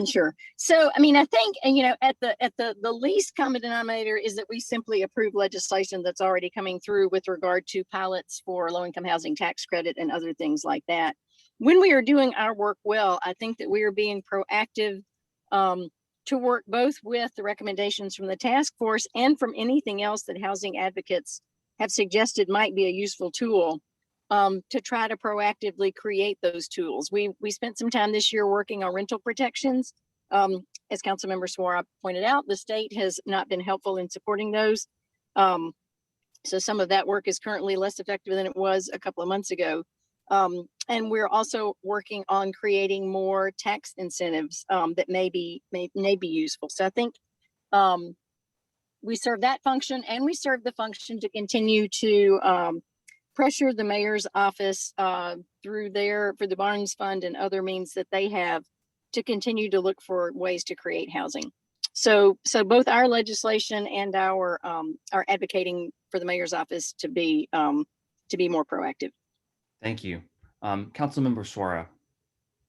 Sure. So, I mean, I think, at the least common denominator is that we simply approve legislation that's already coming through with regard to pilots for low-income housing tax credit and other things like that. When we are doing our work well, I think that we are being proactive to work both with the recommendations from the task force and from anything else that housing advocates have suggested might be a useful tool to try to proactively create those tools. We spent some time this year working on rental protections. As Councilmember Suara pointed out, the state has not been helpful in supporting those. So some of that work is currently less effective than it was a couple of months ago. And we're also working on creating more tax incentives that may be useful. So I think we serve that function, and we serve the function to continue to pressure the mayor's office through for the Barnes Fund and other means that they have to continue to look for ways to create housing. So both our legislation and our advocating for the mayor's office to be more proactive. Thank you. Councilmember Suara,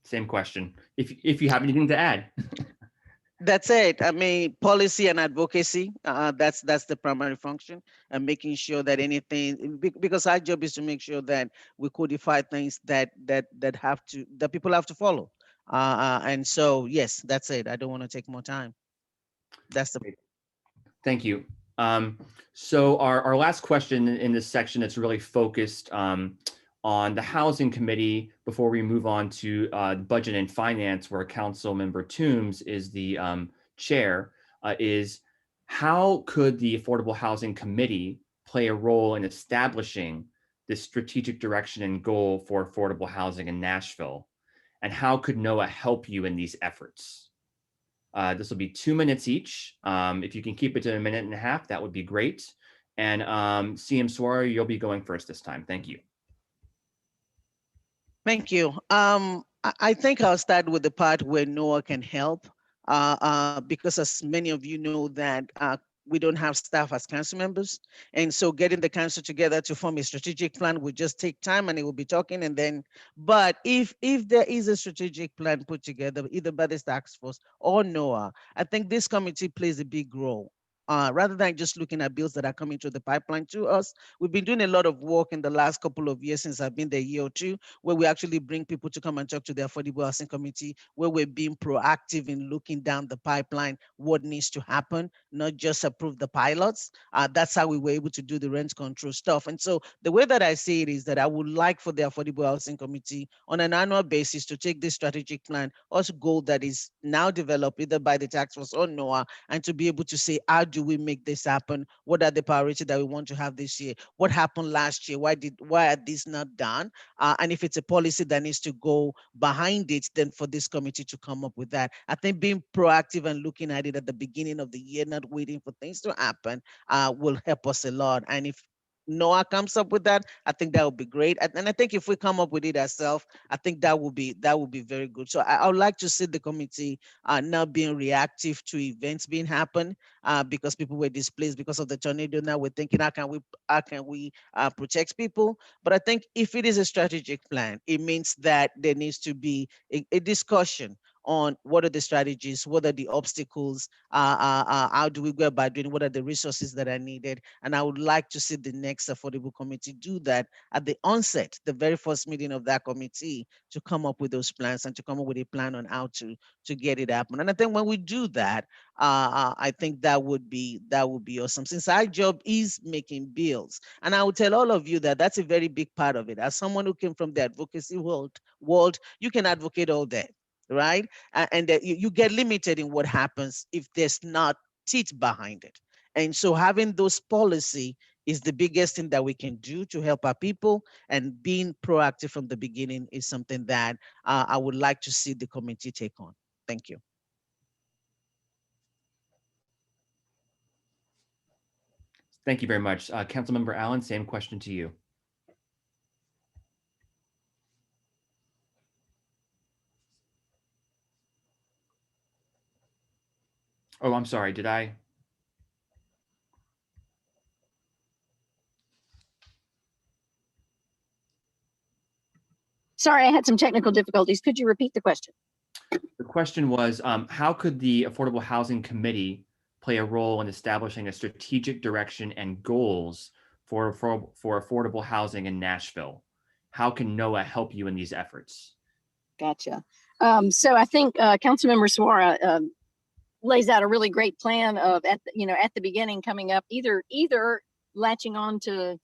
same question. If you have anything to add. That's it. I mean, policy and advocacy, that's the primary function, and making sure that anything, because our job is to make sure that we codify things that people have to follow. And so, yes, that's it. I don't want to take more time. Thank you. So our last question in this section that's really focused on the Housing Committee before we move on to Budget and Finance, where Council Member Tooms is the chair, is how could the Affordable Housing Committee play a role in establishing this strategic direction and goal for affordable housing in Nashville? And how could NOAA help you in these efforts? This will be 2 minutes each. If you can keep it to 1.5 minutes, that would be great. And CM Suara, you'll be going first this time. Thank you. Thank you. I think I'll start with the part where Noah can help, because as many of you know that we don't have staff as council members. And so getting the council together to form a strategic plan will just take time, and it will be talking. And then, but if there is a strategic plan put together, either by this task force or Noah, I think this committee plays a big role. Rather than just looking at bills that are coming through the pipeline to us, we've been doing a lot of work in the last couple of years since I've been there, a year or two, where we actually bring people to come and talk to the Affordable Housing Committee, where we're being proactive in looking down the pipeline, what needs to happen, not just approve the pilots. That's how we were able to do the rent control stuff. And so the way that I see it is that I would like for the Affordable Housing Committee on an annual basis to take this strategic plan, also goal that is now developed either by the task force or NOAA, and to be able to say, how do we make this happen? What are the priorities that we want to have this year? What happened last year? Why are these not done? And if it's a policy that needs to go behind it, then for this committee to come up with that. I think being proactive and looking at it at the beginning of the year, not waiting for things to happen, will help us a lot. And if Noah comes up with that, I think that would be great. And I think if we come up with it ourselves, I think that would be very good. So I would like to see the committee not being reactive to events being happen because people were displaced because of the tornado. Now we're thinking, how can we protect people? But I think if it is a strategic plan, it means that there needs to be a discussion on what are the strategies, what are the obstacles, how do we go about doing, what are the resources that are needed. And I would like to see the next Affordable Committee do that at the onset, the very first meeting of that committee, to come up with those plans and to come up with a plan on how to get it happen. And I think when we do that, I think that would be awesome. Since our job is making bills, and I would tell all of you that that's a very big part of it. As someone who came from the advocacy world, you can advocate all day, right? And you get limited in what happens if there's not teeth behind it. And so having those policy is the biggest thing that we can do to help our people, and being proactive from the beginning is something that I would like to see the committee take on. Thank you. Thank you very much. Councilmember Allen, same question to you. Oh, I'm sorry, did I? Sorry, I had some technical difficulties. Could you repeat the question? The question was, how could the Affordable Housing Committee play a role in establishing a strategic direction and goals for affordable housing in Nashville? How can NOAA help you in these efforts? Gotcha. So I think Councilmember Suara lays out a really great plan of at the beginning coming up, either latching on to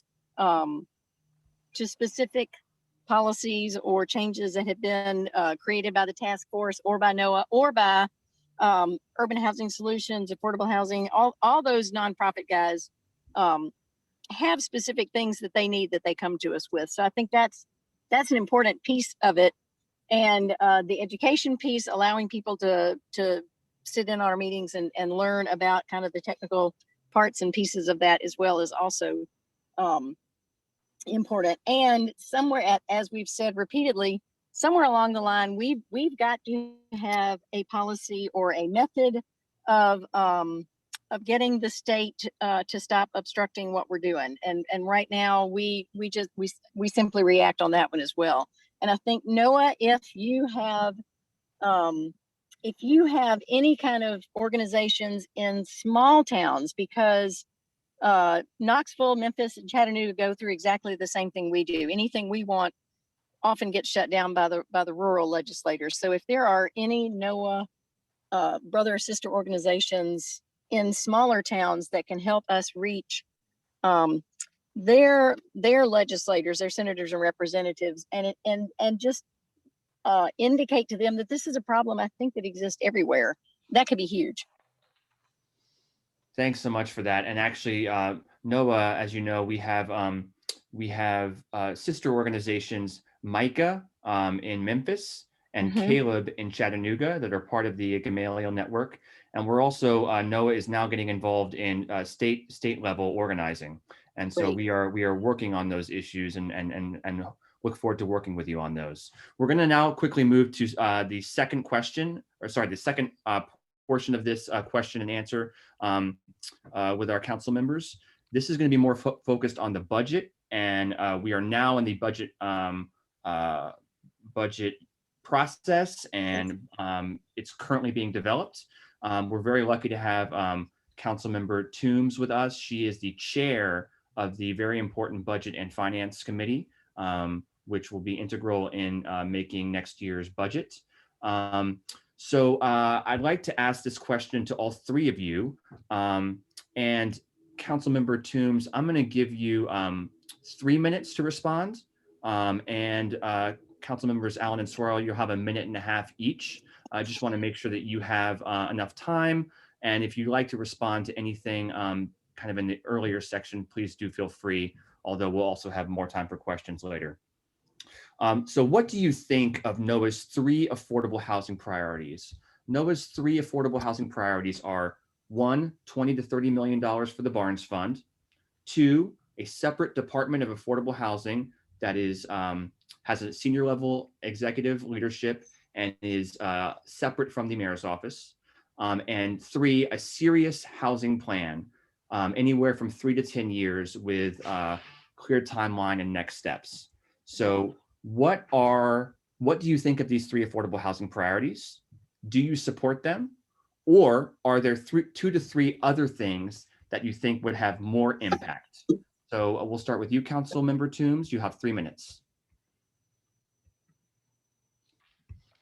specific policies or changes that have been created by the task force or by NOAA or by Urban Housing Solutions, Affordable Housing, all those nonprofit guys have specific things that they need that they come to us with. So I think that's an important piece of it. And the education piece, allowing people to sit in our meetings and learn about kind of the technical parts and pieces of that as well, is also important. And somewhere as we've said repeatedly, somewhere along the line, we've got to have a policy or a method of getting the state to stop obstructing what we're doing. And right now we simply react on that one as well. And I think, Noah, if you have any kind of organizations in small towns, because Knoxville, Memphis, and Chattanooga go through exactly the same thing we do. Anything we want often gets shut down by the rural legislators. So if there are any NOAA brother or sister organizations in smaller towns that can help us reach their legislators, their senators and representatives, and just indicate to them that this is a problem I think that exists everywhere, that could be huge. Thanks so much for that. And actually, NOAA, as you know, we have sister organizations, Micah in Memphis and Caleb in Chattanooga, that are part of the Gamaliel Network. And we're also, NOAA is now getting involved in state level organizing. And so we are working on those issues and look forward to working with you on those. We're going to now quickly move to the second question, or sorry, the second portion of this question and answer with our council members. This is going to be more focused on the budget, and we are now in the budget budget process, and it's currently being developed. We're very lucky to have Councilmember Tooms with us. She is the chair of the very important Budget and Finance Committee, which will be integral in making next year's budget. So I'd like to ask this question to all three of you. And Councilmember Tooms, I'm going to give you 3 minutes to respond. And Councilmembers Allen and Suara, you'll have 1.5 minutes each. I just want to make sure that you have enough time. And if you'd like to respond to anything kind of in the earlier section, please do feel free, although we'll also have more time for questions later. So what do you think of NOAA's 3 affordable housing priorities? NOAA's 3 affordable housing priorities are: 1, $20 to $30 million for the Barnes Fund; 2, a separate Department of Affordable Housing that is has a senior level executive leadership and is separate from the mayor's office; and 3, a serious housing plan, anywhere from 3 to 10 years with clear timeline and next steps. So what do you think of these 3 affordable housing priorities? Do you support them? Or are there 2 to 3 other things that you think would have more impact? So we'll start with you, Councilmember Tooms. You have 3 minutes.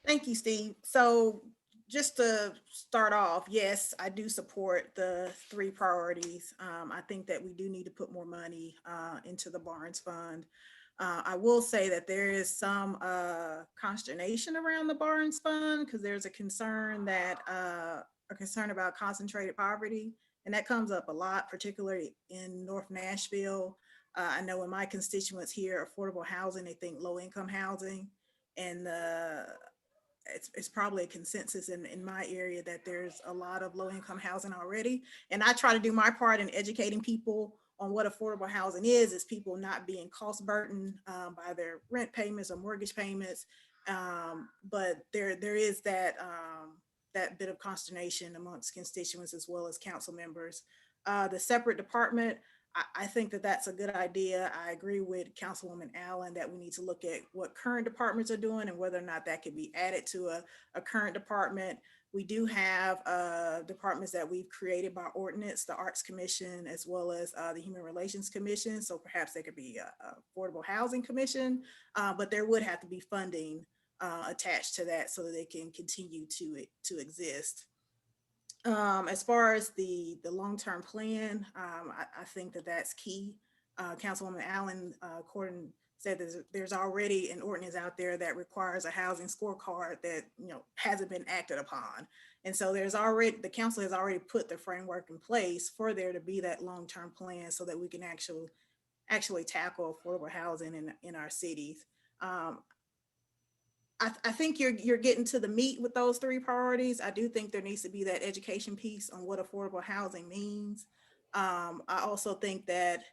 Thank you, Steve. So just to start off, yes, I do support the 3 priorities. I think that we do need to put more money into the Barnes Fund. I will say that there is some consternation around the Barnes Fund because there's a concern about concentrated poverty, and that comes up a lot, particularly in North Nashville. I know in my constituents here, affordable housing, they think low-income housing, and it's probably a consensus in my area that there's a lot of low-income housing already. And I try to do my part in educating people on what affordable housing is people not being cost burdened by their rent payments or mortgage payments. But there is that bit of consternation amongst constituents as well as council members. The separate department, I think that that's a good idea. I agree with Councilwoman Allen that we need to look at what current departments are doing and whether or not that could be added to a current department. We do have departments that we've created by ordinance, the Arts Commission, as well as the Human Relations Commission. So perhaps there could be a Affordable Housing Commission, but there would have to be funding attached to that so that they can continue to exist. As far as the long-term plan, I think that that's key. Councilwoman Allen said there's already an ordinance out there that requires a housing scorecard that hasn't been acted upon, and so the council has already put the framework in place for there to be that long-term plan so that we can actually tackle affordable housing in our cities. I think you're getting to the meat with those 3 priorities. I do think there needs to be that education piece on what affordable housing means. I also think that,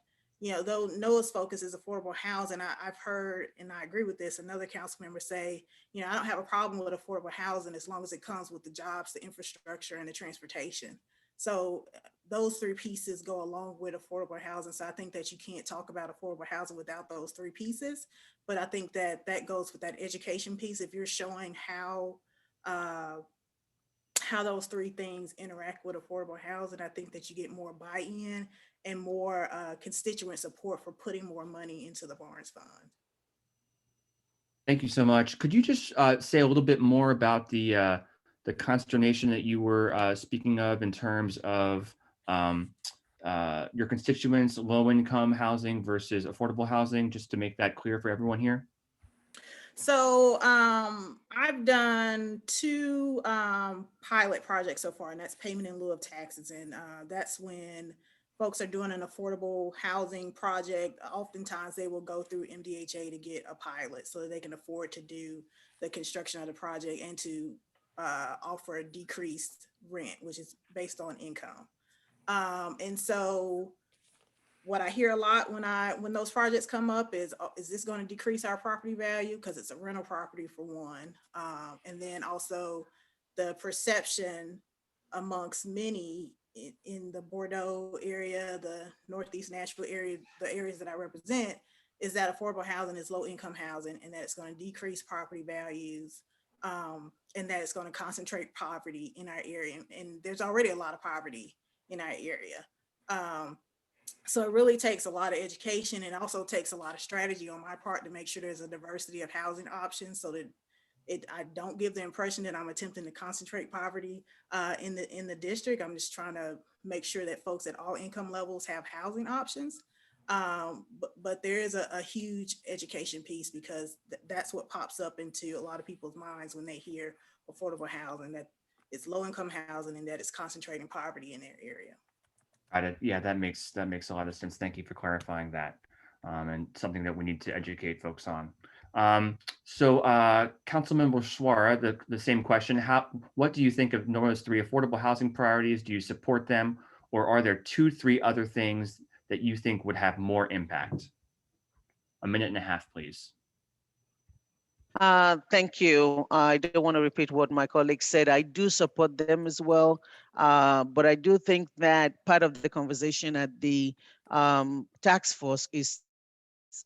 though NOAA's focus is affordable housing, I've heard, and I agree with this, another council member say, I don't have a problem with affordable housing as long as it comes with the jobs, the infrastructure, and the transportation. So those 3 pieces go along with affordable housing. So I think that you can't talk about affordable housing without those 3 pieces. But I think that goes with that education piece. If you're showing how those 3 things interact with affordable housing, I think that you get more buy-in and more constituent support for putting more money into the Barnes Fund. Thank you so much. Could you just say a little bit more about the consternation that you were speaking of in terms of your constituents, low-income housing versus affordable housing, just to make that clear for everyone here? So I've done 2 pilot projects so far, and that's payment in lieu of taxes. And that's when folks are doing an affordable housing project. Oftentimes they will go through MDHA to get a pilot so that they can afford to do the construction of the project and to offer a decreased rent, which is based on income. And so what I hear a lot when those projects come up is this going to decrease our property value? Because it's a rental property for one. And then also the perception amongst many in the Bordeaux area, the Northeast Nashville area, the areas that I represent, is that affordable housing is low income housing and that it's going to decrease property values, and that it's going to concentrate poverty in our area. And there's already a lot of poverty in our area. So it really takes a lot of education, and also takes a lot of strategy on my part to make sure there's a diversity of housing options, so that I don't give the impression that I'm attempting to concentrate poverty in the district. I'm just trying to make sure that folks at all income levels have housing options. But there is a huge education piece, because that's what pops up into a lot of people's minds when they hear affordable housing, that it's low income housing and that it's concentrating poverty in their area. Got it. Yeah, that makes a lot of sense. Thank you for clarifying that, and something that we need to educate folks on. So, Councilmember Suara, the same question. What do you think of NORA's 3 affordable housing priorities? Do you support them, or are there 2-3 other things that you think would have more impact? A minute and a half, please. Thank you. I don't want to repeat what my colleague said. I do support them as well. But I do think that part of the conversation at the task force is,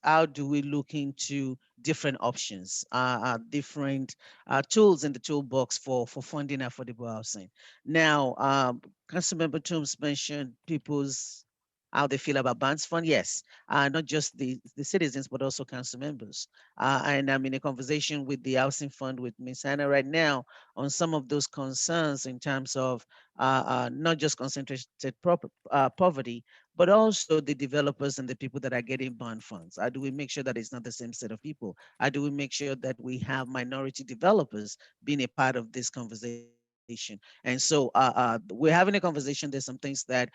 how do we look into different options, different tools in the toolbox for funding affordable housing. Now, Councilmember Tooms mentioned how they feel about bonds fund. Yes, not just the citizens, but also council members. And I'm in a conversation with the housing fund with Ms. Hannah right now on some of those concerns in terms of not just concentrated poverty, but also the developers and the people that are getting bond funds. How do we make sure that it's not the same set of people? How do we make sure that we have minority developers being a part of this conversation? And so we're having a conversation. There's some things that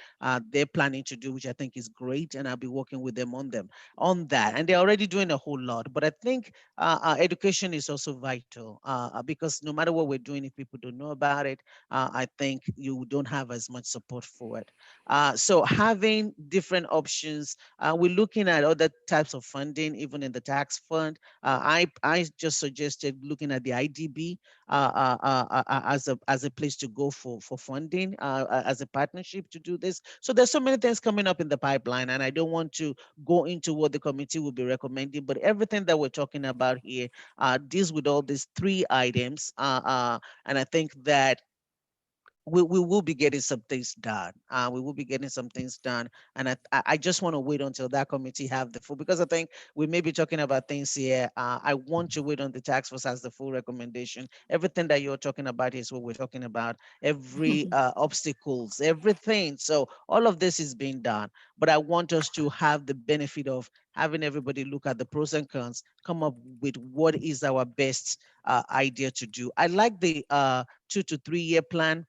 they're planning to do, which I think is great, and I'll be working with them on that. And they're already doing a whole lot. But I think education is also vital, because no matter what we're doing, if people don't know about it, I think you don't have as much support for it. So having different options, we're looking at other types of funding, even in the tax fund. I just suggested looking at the IDB as a place to go for funding, as a partnership to do this. So there's so many things coming up in the pipeline, and I don't want to go into what the committee will be recommending, but everything that we're talking about here deals with all these 3 items, and I think that we will be getting some things done. We will be getting some things done. And I just want to wait until that committee have the full, because I think we may be talking about things here. I want to wait on the task force has the full recommendation. Everything that you're talking about is what we're talking about. Every obstacles, everything. So all of this is being done. But I want us to have the benefit of having everybody look at the pros and cons, come up with what is our best idea to do. I like the 2 to 3 year plan.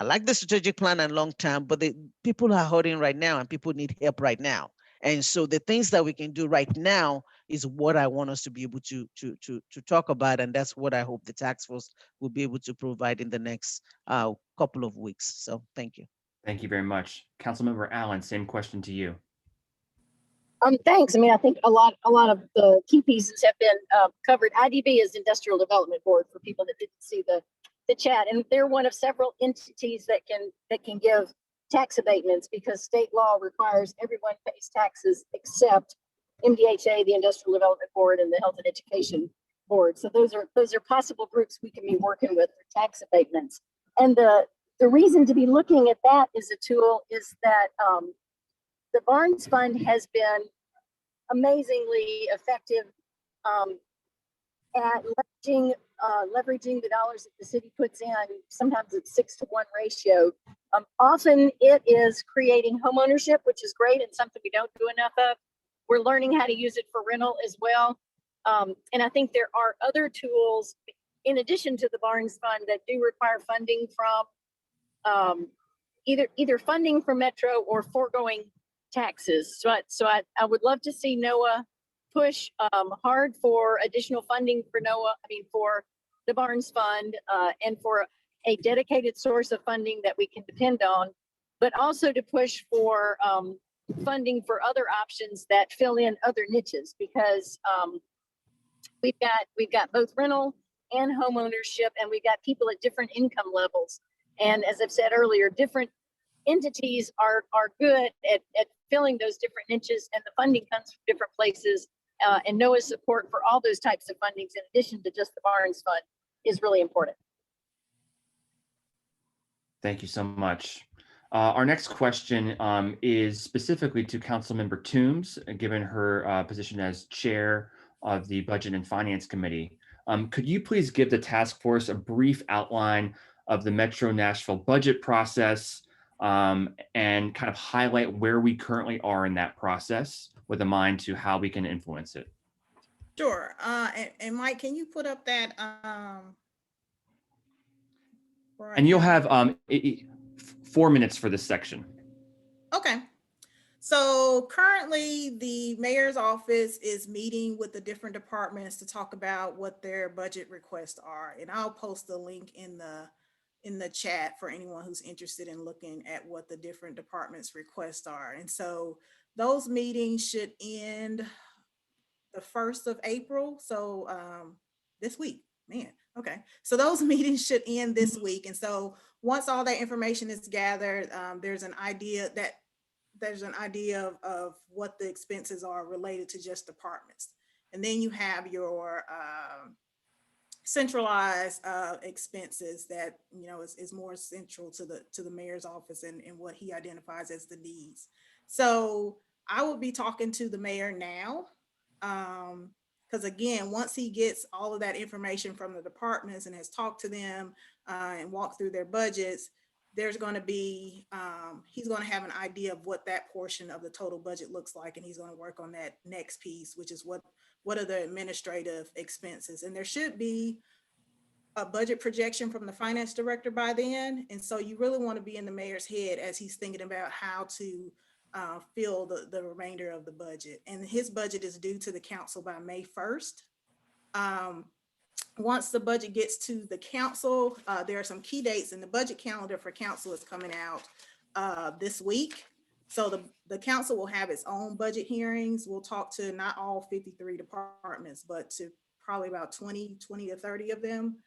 I like the strategic plan and long term, but the people are hurting right now and people need help right now. And so the things that we can do right now is what I want us to be able to talk about. And that's what I hope the task force will be able to provide in the next couple of weeks. So thank you. Thank you very much. Councilmember Allen, same question to you. Thanks. I mean, I think a lot of the key pieces have been covered. IDB is Industrial Development Board, for people that didn't see the chat, and they're one of several entities that can give tax abatements, because state law requires everyone pays taxes except MDHA, the Industrial Development Board, and the Health and Education Board. So those are possible groups we can be working with for tax abatements. And the reason to be looking at that as a tool is that the Barnes Fund has been amazingly effective at leveraging the dollars that the city puts in. Sometimes it's 6-to-1 ratio. Often it is creating home ownership, which is great and something we don't do enough of. We're learning how to use it for rental as well. And I think there are other tools in addition to the Barnes Fund that do require funding from either funding from Metro or foregoing taxes. So I would love to see NOAA push hard for additional funding for the Barnes Fund, and for a dedicated source of funding that we can depend on, but also to push for funding for other options that fill in other niches, because we've got both rental and home ownership, and we've got people at different income levels. And as I've said earlier, different entities are good at filling those different niches, and the funding comes from different places. And NOAA's support for all those types of fundings, in addition to just the Barnes Fund, is really important. Thank you so much. Our next question is specifically to Councilmember Tooms, given her position as chair of the Budget and Finance Committee. Could you please give the task force a brief outline of the Metro Nashville budget process and kind of highlight where we currently are in that process with a mind to how we can influence it? Sure. And Mike, can you put up that? And you'll have 4 minutes for this section. Okay. So currently the mayor's office is meeting with the different departments to talk about what their budget requests are. And I'll post the link in the chat for anyone who's interested in looking at what the different departments' requests are. And so those meetings should end the 1st of April. So this week, man. Okay. So those meetings should end this week. And so once all that information is gathered, there's an idea of what the expenses are related to just departments. And then you have your centralized expenses that, you know, is more central to the mayor's office and what he identifies as the needs. So I will be talking to the mayor now, because again, once he gets all of that information from the departments and has talked to them and walked through their budgets, there's going to be, he's going to have an idea of what that portion of the total budget looks like. And he's going to work on that next piece, which is what are the administrative expenses. And there should be a budget projection from the finance director by then. And so you really want to be in the mayor's head as he's thinking about how to fill the remainder of the budget. And his budget is due to the council by May 1st. Once the budget gets to the council, there are some key dates, and the budget calendar for council is coming out this week. So the council will have its own budget hearings. We'll talk to not all 53 departments, but to probably about 20 to 30 of them.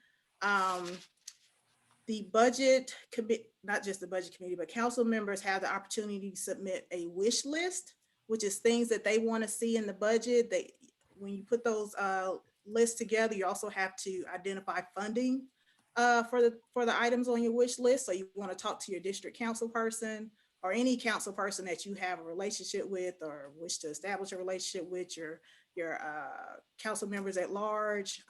The budget committee, not just the budget committee, but council members have the opportunity to submit a wish list, which is things that they want to see in the budget. When you put those lists together, you also have to identify funding for the items on your wish list. So you want to talk to your district council person or any council person that you have a relationship with or wish to establish a relationship with, your council members at large.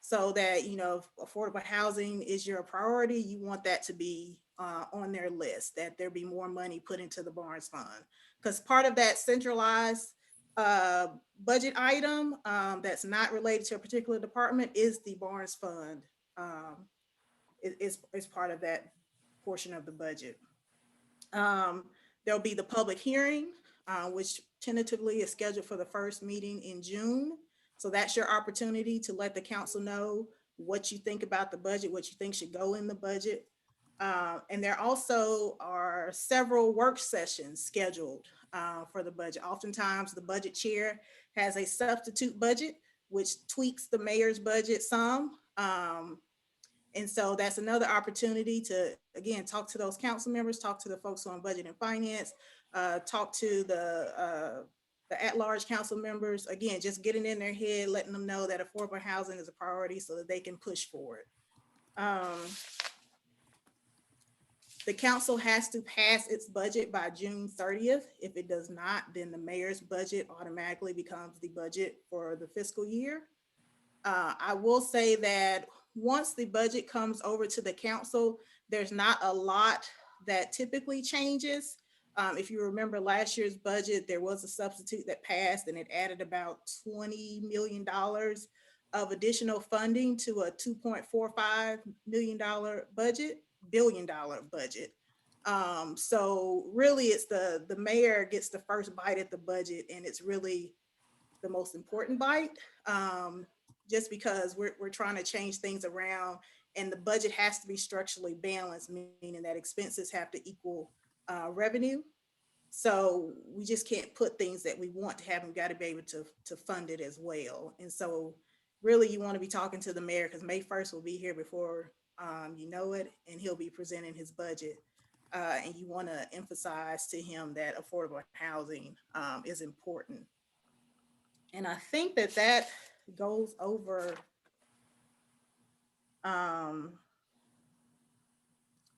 So that, you know, if affordable housing is your priority, you want that to be on their list, that there be more money put into the Barnes Fund. Because part of that centralized budget item that's not related to a particular department is the Barnes Fund. Is part of that portion of the budget. There'll be the public hearing, which tentatively is scheduled for the first meeting in June. So that's your opportunity to let the council know what you think about the budget, what you think should go in the budget. And there also are several work sessions scheduled for the budget. Oftentimes the budget chair has a substitute budget, which tweaks the mayor's budget some. And so that's another opportunity to, again, talk to those council members, talk to the folks on budget and finance, talk to the at-large council members, again, just getting in their head, letting them know that affordable housing is a priority so that they can push forward. The council has to pass its budget by June 30th. If it does not, then the mayor's budget automatically becomes the budget for the fiscal year. I will say that once the budget comes over to the council, there's not a lot that typically changes. If you remember last year's budget, there was a substitute that passed and it added about $20 million of additional funding to a $2.45 billion budget. So really it's the mayor gets the first bite at the budget, and it's really the most important bite, just because we're trying to change things around, and the budget has to be structurally balanced, meaning that expenses have to equal revenue. So we just can't put things that we want to have, and we got to be able to fund it as well. And so really you want to be talking to the mayor, because May 1st will be here before you know it, and he'll be presenting his budget. And you want to emphasize to him that affordable housing is important. And I think that that goes over,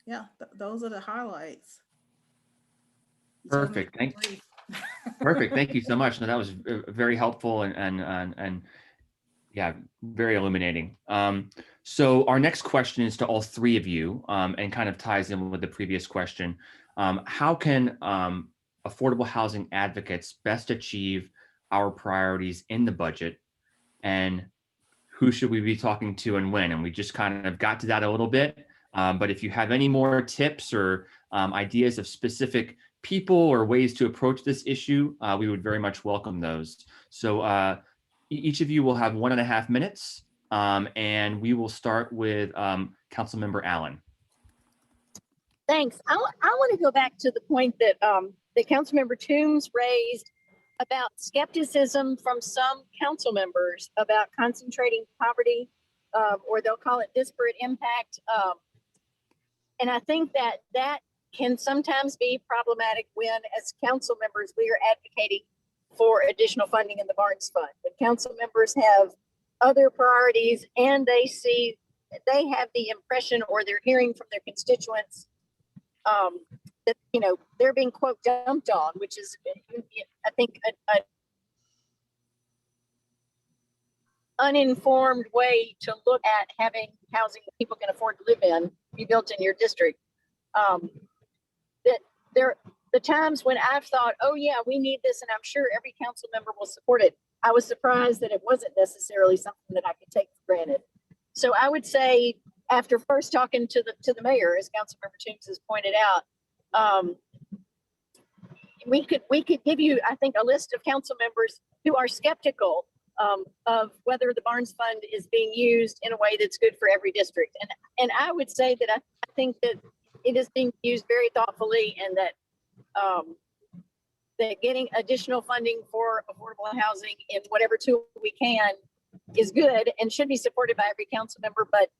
yeah, those are the highlights. You told me Perfect. to be brief. Perfect. Thank you so much. No, that was very helpful and yeah, very illuminating. So our next question is to all three of you, and kind of ties in with the previous question. How can affordable housing advocates best achieve our priorities in the budget, and who should we be talking to and when? And we just kind of got to that a little bit, but if you have any more tips or ideas of specific people or ways to approach this issue, we would very much welcome those. So each of you will have 1.5 minutes, and we will start with Councilmember Allen. Thanks. I want to go back to the point that that Councilmember Tooms raised about skepticism from some council members about concentrating poverty, or they'll call it disparate impact. And I think that that can sometimes be problematic when, as council members, we are advocating for additional funding in the Barnes Fund. When council members have other priorities and they have the impression, or they're hearing from their constituents, that, you know, they're being, quote, dumped on, which is, I think, an uninformed way to look at having housing that people can afford to live in be built in your district. That there, the times when I've thought, oh yeah, we need this, and I'm sure every council member will support it, I was surprised that it wasn't necessarily something that I could take for granted. So I would say, after first talking to the mayor, as Councilmember Tooms has pointed out, we could give you, I think, a list of council members who are skeptical of whether the Barnes Fund is being used in a way that's good for every district. And I would say that I think that it is being used very thoughtfully, and that that getting additional funding for affordable housing in whatever tool we can is good and should be supported by every council member, but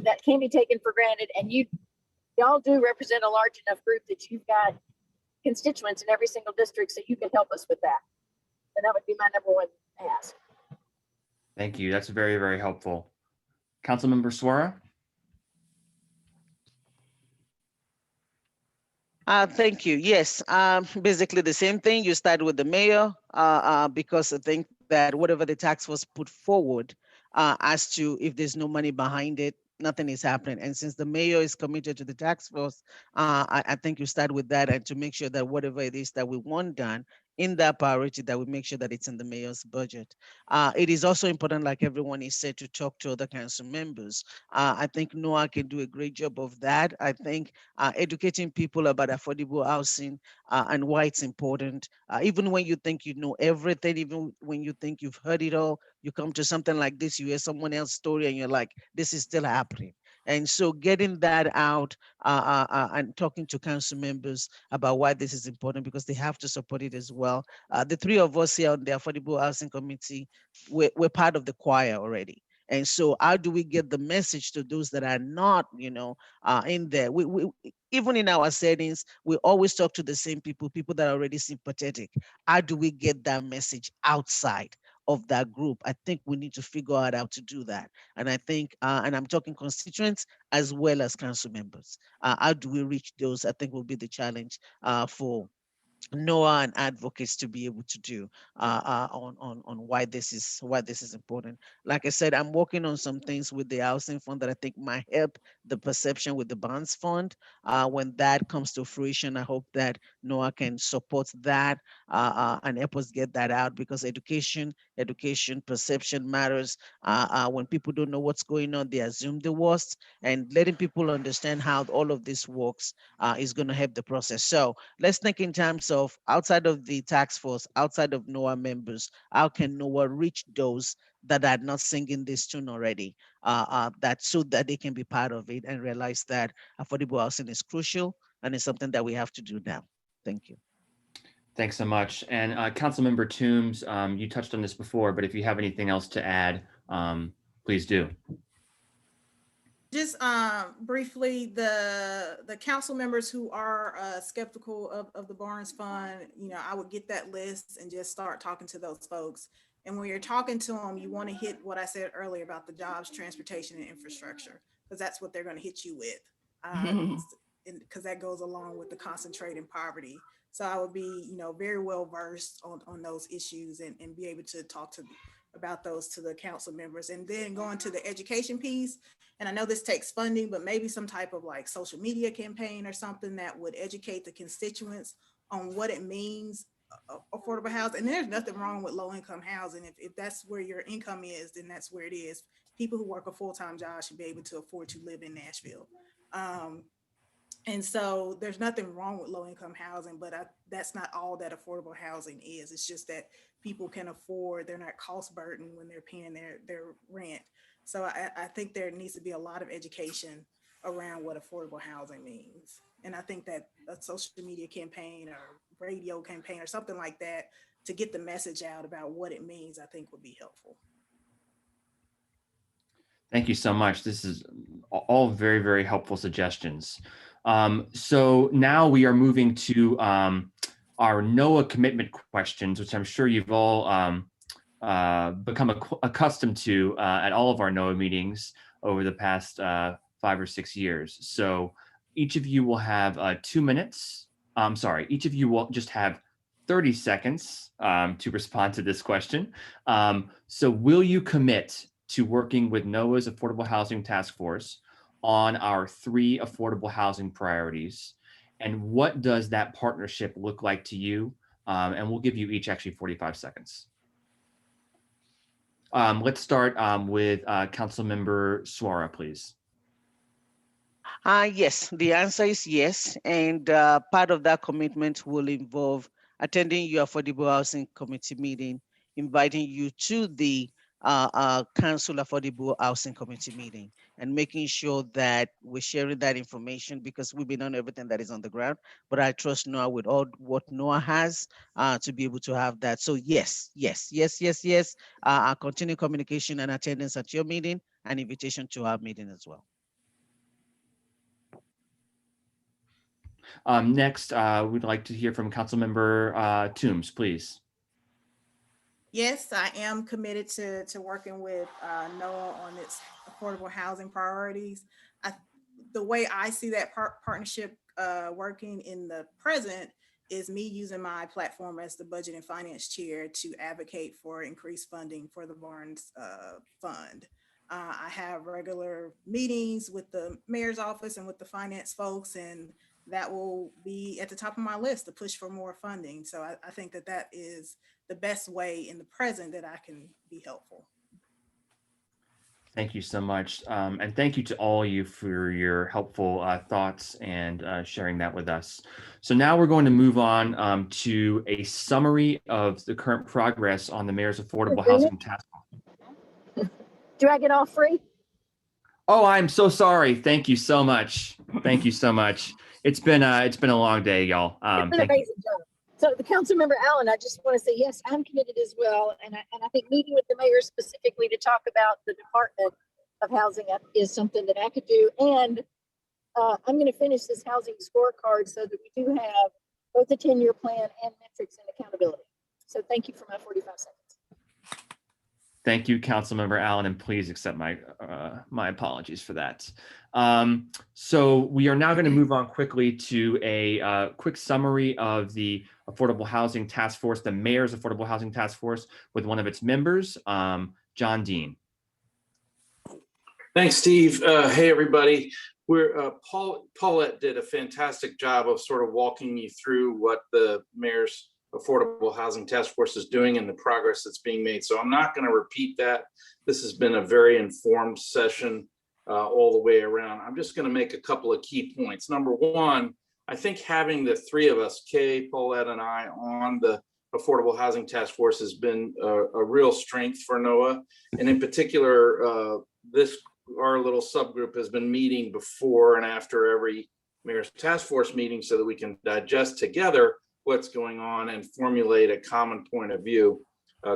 that can be taken for granted. And y'all do represent a large enough group that you've got constituents in every single district, so you can help us with that. And that would be my number one ask. Thank you. That's very, very helpful. Councilmember Suara. Thank you. Yes, basically the same thing. You start with the mayor, because I think that whatever the task force put forward, as to if there's no money behind it, nothing is happening. And since the mayor is committed to the task force, I think you start with that, and to make sure that whatever it is that we want done in that priority, that we make sure that it's in the mayor's budget. It is also important, like everyone is said, to talk to other council members. I think Noah can do a great job of that. I think educating people about affordable housing and why it's important. Even when you think you know everything, even when you think you've heard it all, you come to something like this, you hear someone else's story, and you're like, this is still happening. And so getting that out and talking to council members about why this is important, because they have to support it as well. The three of us here on the Affordable Housing Committee, we're part of the choir already. And so how do we get the message to those that are not, in there? We even in our settings, we always talk to the same people that are already sympathetic. How do we get that message outside of that group? I think we need to figure out how to do that. And I think, and I'm talking constituents as well as council members. How do we reach those? I think will be the challenge for Noah and advocates to be able to do on why this is important. Like I said, I'm working on some things with the housing fund that I think might help the perception with the bonds fund. When that comes to fruition, I hope that Noah can support that and help us get that out, because education perception matters. When people don't know what's going on, they assume the worst, and letting people understand how all of this works is going to help the process. So let's think in terms of outside of the task force, outside of NOAA members, how can NOAA reach those that are not singing this tune already, so that they can be part of it and realize that affordable housing is crucial and it's something that we have to do now. Thank you. Thanks so much. And Councilmember Toombs, you touched on this before, but if you have anything else to add, please do. Just briefly, the council members who are skeptical of the Barnes Fund, I would get that list and just start talking to those folks. And when you're talking to them, you want to hit what I said earlier about the jobs, transportation, and infrastructure, because that's what they're going to hit you with, because that goes along with the concentrating poverty. So I would be, very well versed on those issues and be able to talk about those to the council members. And then going to the education piece, and I know this takes funding, but maybe some type of like social media campaign or something that would educate the constituents on what it means, affordable housing. And there's nothing wrong with low income housing. If that's where your income is, then that's where it is. People who work a full-time job should be able to afford to live in Nashville. And so there's nothing wrong with low income housing, but that's not all that affordable housing is. It's just that people can afford, they're not cost burdened when they're paying their rent. So I think there needs to be a lot of education around what affordable housing means. And I think that a social media campaign or radio campaign or something like that to get the message out about what it means, I think would be helpful. Thank you so much. This is all very, very helpful suggestions. So now we are moving to our NOAA commitment questions, which I'm sure you've all become accustomed to at all of our NOAA meetings over the past 5 or 6 years. So each of you will have 2 minutes. I'm sorry, each of you will just have 30 seconds to respond to this question. So will you commit to working with NOAA's Affordable Housing Task Force on our 3 affordable housing priorities? And what does that partnership look like to you? And we'll give you each actually 45 seconds. Let's start with Councilmember Suara, please. Yes, the answer is yes. And part of that commitment will involve attending your Affordable Housing Committee meeting, inviting you to the Council Affordable Housing Committee meeting, and making sure that we're sharing that information, because we may not know everything that is on the ground, but I trust NOAA with all what NOAA has to be able to have that. So yes, our continued communication and attendance at your meeting and invitation to our meeting as well. Next, we'd like to hear from Councilmember Toombs, please. Yes, I am committed to working with NOAA on its affordable housing priorities. The way I see that partnership working in the present is me using my platform as the Budget and Finance Chair to advocate for increased funding for the Barnes Fund. I have regular meetings with the mayor's office and with the finance folks, and that will be at the top of my list to push for more funding. So I think that is the best way in the present that I can be helpful. Thank you so much. And thank you to all of you for your helpful thoughts and sharing that with us. So now we're going to move on to a summary of the current progress on the Mayor's Affordable Housing Task Force. Do I get off free? Oh, I'm so sorry. Thank you so much. Thank you so much. It's been a long day, y'all. It's been an amazing job. So the Councilmember Allen, I just want to say, yes, I'm committed as well. And I think meeting with the mayor specifically to talk about the Department of Housing is something that I could do. And I'm going to finish this housing scorecard so that we do have both a 10-year plan and metrics and accountability. So thank you for my 45 seconds. Thank you, Councilmember Allen, and please accept my my apologies for that. So we are now going to move on quickly to a quick summary of the Affordable Housing Task Force, the Mayor's Affordable Housing Task Force, with one of its members, John Dean. Thanks, Steve. Hey, everybody. Paulette did a fantastic job of sort of walking you through what the Mayor's Affordable Housing Task Force is doing and the progress that's being made. So I'm not going to repeat that. This has been a very informed session all the way around. I'm just going to make a couple of key points. Number one, I think having the 3 of us, Kay, Paulette, and I, on the Affordable Housing Task Force has been a real strength for NOAA. And in particular, our little subgroup has been meeting before and after every Mayor's Task Force meeting so that we can digest together what's going on and formulate a common point of view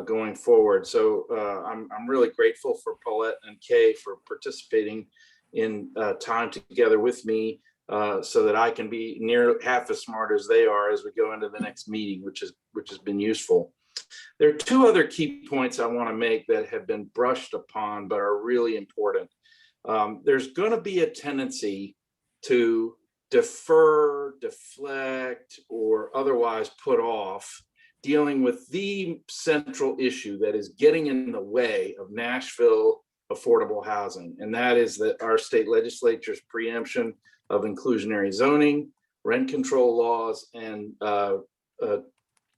going forward. So I'm really grateful for Paulette and Kay for participating in time together with me so that I can be near half as smart as they are as we go into the next meeting, which has been useful. There are two other key points I want to make that have been brushed upon but are really important. There's going to be a tendency to defer, deflect, or otherwise put off dealing with the central issue that is getting in the way of Nashville affordable housing. And that is that our state legislature's preemption of inclusionary zoning, rent control laws, and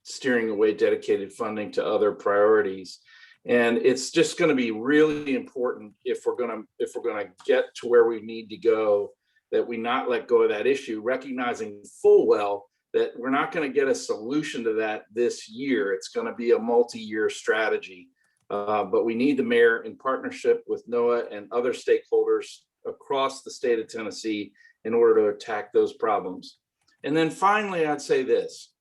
steering away dedicated funding to other priorities. And it's just going to be really important if we're going to get to where we need to go, that we not let go of that issue, recognizing full well that we're not going to get a solution to that this year. It's going to be a multi-year strategy. But we need the mayor in partnership with NOAA and other stakeholders across the state of Tennessee in order to attack those problems. And then finally, I'd say this,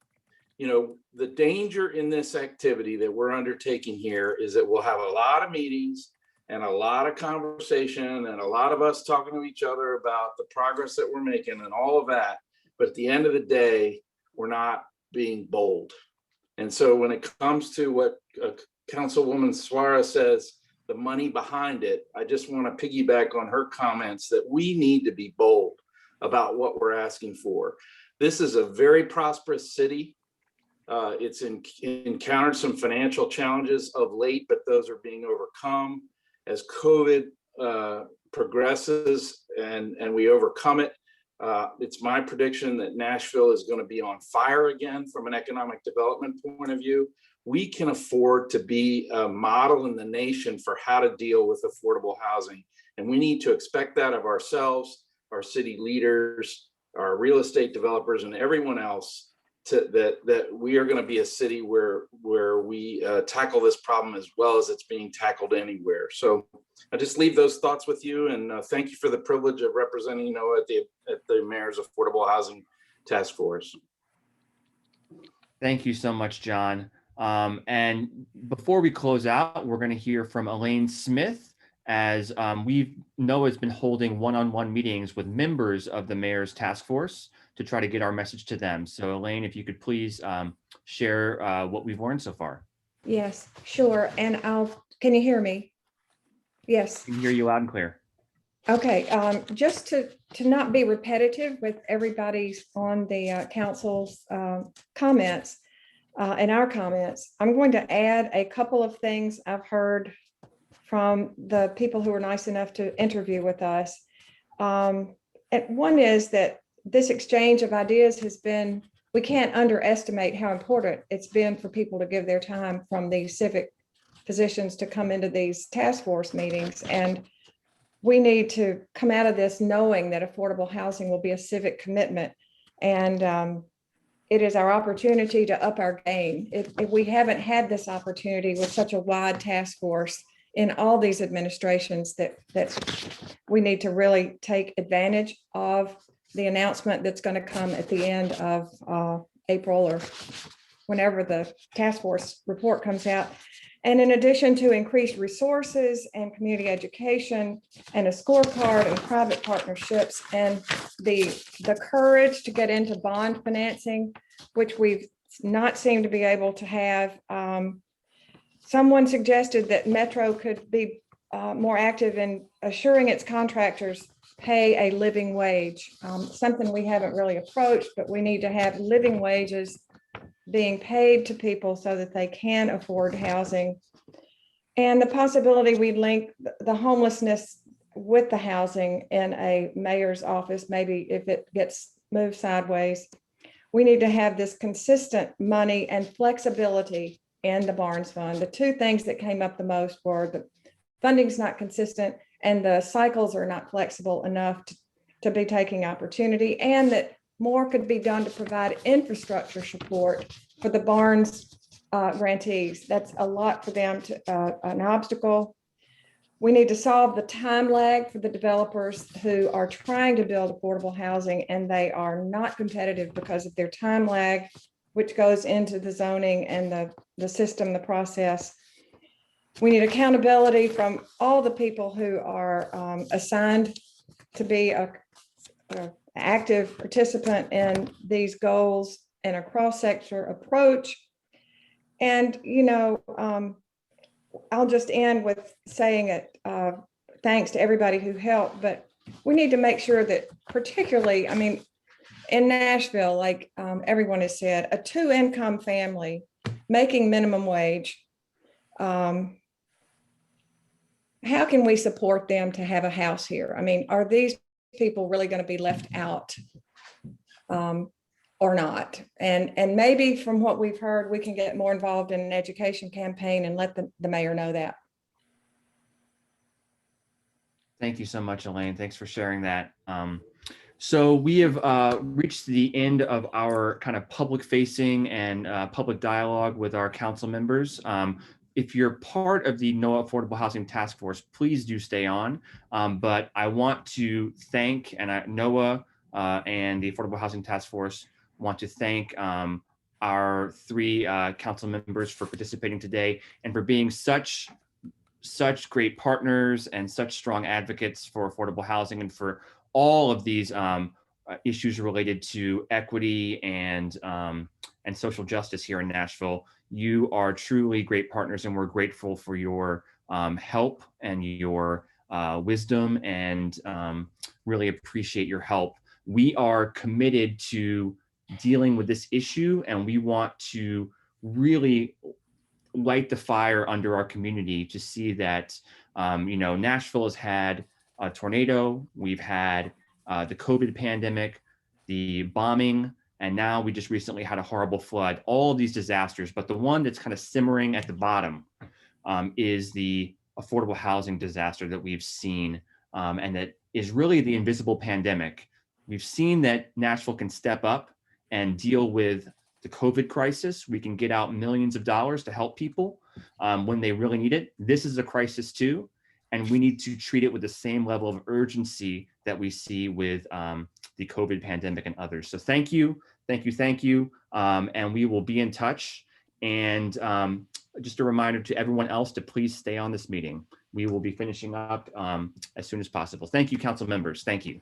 the danger in this activity that we're undertaking here is that we'll have a lot of meetings and a lot of conversation and a lot of us talking to each other about the progress that we're making and all of that. But at the end of the day, we're not being bold. And so when it comes to what Councilwoman Suara says, the money behind it, I just want to piggyback on her comments that we need to be bold about what we're asking for. This is a very prosperous city. It's encountered some financial challenges of late, but those are being overcome as COVID progresses and we overcome it. It's my prediction that Nashville is going to be on fire again from an economic development point of view. We can afford to be a model in the nation for how to deal with affordable housing. And we need to expect that of ourselves, our city leaders, our real estate developers, and everyone else, that we are going to be a city where we tackle this problem as well as it's being tackled anywhere. So I just leave those thoughts with you, and thank you for the privilege of representing NOAA at the Mayor's Affordable Housing Task Force. Thank you so much, John. And before we close out, we're going to hear from Elaine Smith, as NOAA has been holding one-on-one meetings with members of the Mayor's Task Force to try to get our message to them. So Elaine, if you could please share what we've learned so far. Yes, sure. And can you hear me? Yes. I can hear you loud and clear. Okay, just to not be repetitive with everybody's on the council's comments and our comments, I'm going to add a couple of things I've heard from the people who were nice enough to interview with us. And one is that this exchange of ideas has been, we can't underestimate how important it's been for people to give their time from these civic positions to come into these task force meetings. And we need to come out of this knowing that affordable housing will be a civic commitment. And it is our opportunity to up our game. If we haven't had this opportunity with such a wide task force in all these administrations, that we need to really take advantage of the announcement that's going to come at the end of April or whenever the task force report comes out. And in addition to increased resources and community education and a scorecard and private partnerships and the courage to get into bond financing, which we've not seemed to be able to have. Someone suggested that Metro could be more active in assuring its contractors pay a living wage, something we haven't really approached, but we need to have living wages being paid to people so that they can afford housing. And the possibility we link the homelessness with the housing in a mayor's office, maybe if it gets moved sideways. We need to have this consistent money and flexibility in the Barnes Fund. The two things that came up the most were the funding's not consistent and the cycles are not flexible enough to be taking opportunity, and that more could be done to provide infrastructure support for the Barnes grantees. That's a lot for them to an obstacle. We need to solve the time lag for the developers who are trying to build affordable housing and they are not competitive because of their time lag which goes into the zoning and the system, the process. We need accountability from all the people who are assigned to be a active participant in these goals and a cross-sector approach. And, you know, I'll just end with saying it, thanks to everybody who helped, but we need to make sure that particularly, I mean, in Nashville, like everyone has said, a 2-income family making minimum wage, how can we support them to have a house here? I mean, are these people really going to be left out or not? And maybe from what we've heard, we can get more involved in an education campaign and let the mayor know that. Thank you so much, Elaine. Thanks for sharing that. So we have reached the end of our kind of public facing and public dialogue with our council members. If you're part of the NOAA Affordable Housing Task Force, please do stay on. But I want to thank, and NOAA and the Affordable Housing Task Force want to thank our 3 council members for participating today and for being such great partners and such strong advocates for affordable housing and for all of these issues related to equity and social justice here in Nashville. You are truly great partners, and we're grateful for your help and your wisdom, and really appreciate your help. We are committed to dealing with this issue, and we want to really light the fire under our community to see that, you know, Nashville has had a tornado, we've had the COVID pandemic, the bombing, and now we just recently had a horrible flood, all of these disasters. But the one that's kind of simmering at the bottom is the affordable housing disaster that we've seen, and that is really the invisible pandemic. We've seen that Nashville can step up and deal with the COVID crisis. We can get out millions of dollars to help people when they really need it. This is a crisis too, and we need to treat it with the same level of urgency that we see with the COVID pandemic and others. So thank you, and we will be in touch. And just a reminder to everyone else to please stay on this meeting. We will be finishing up as soon as possible. Thank you, council members. Thank you.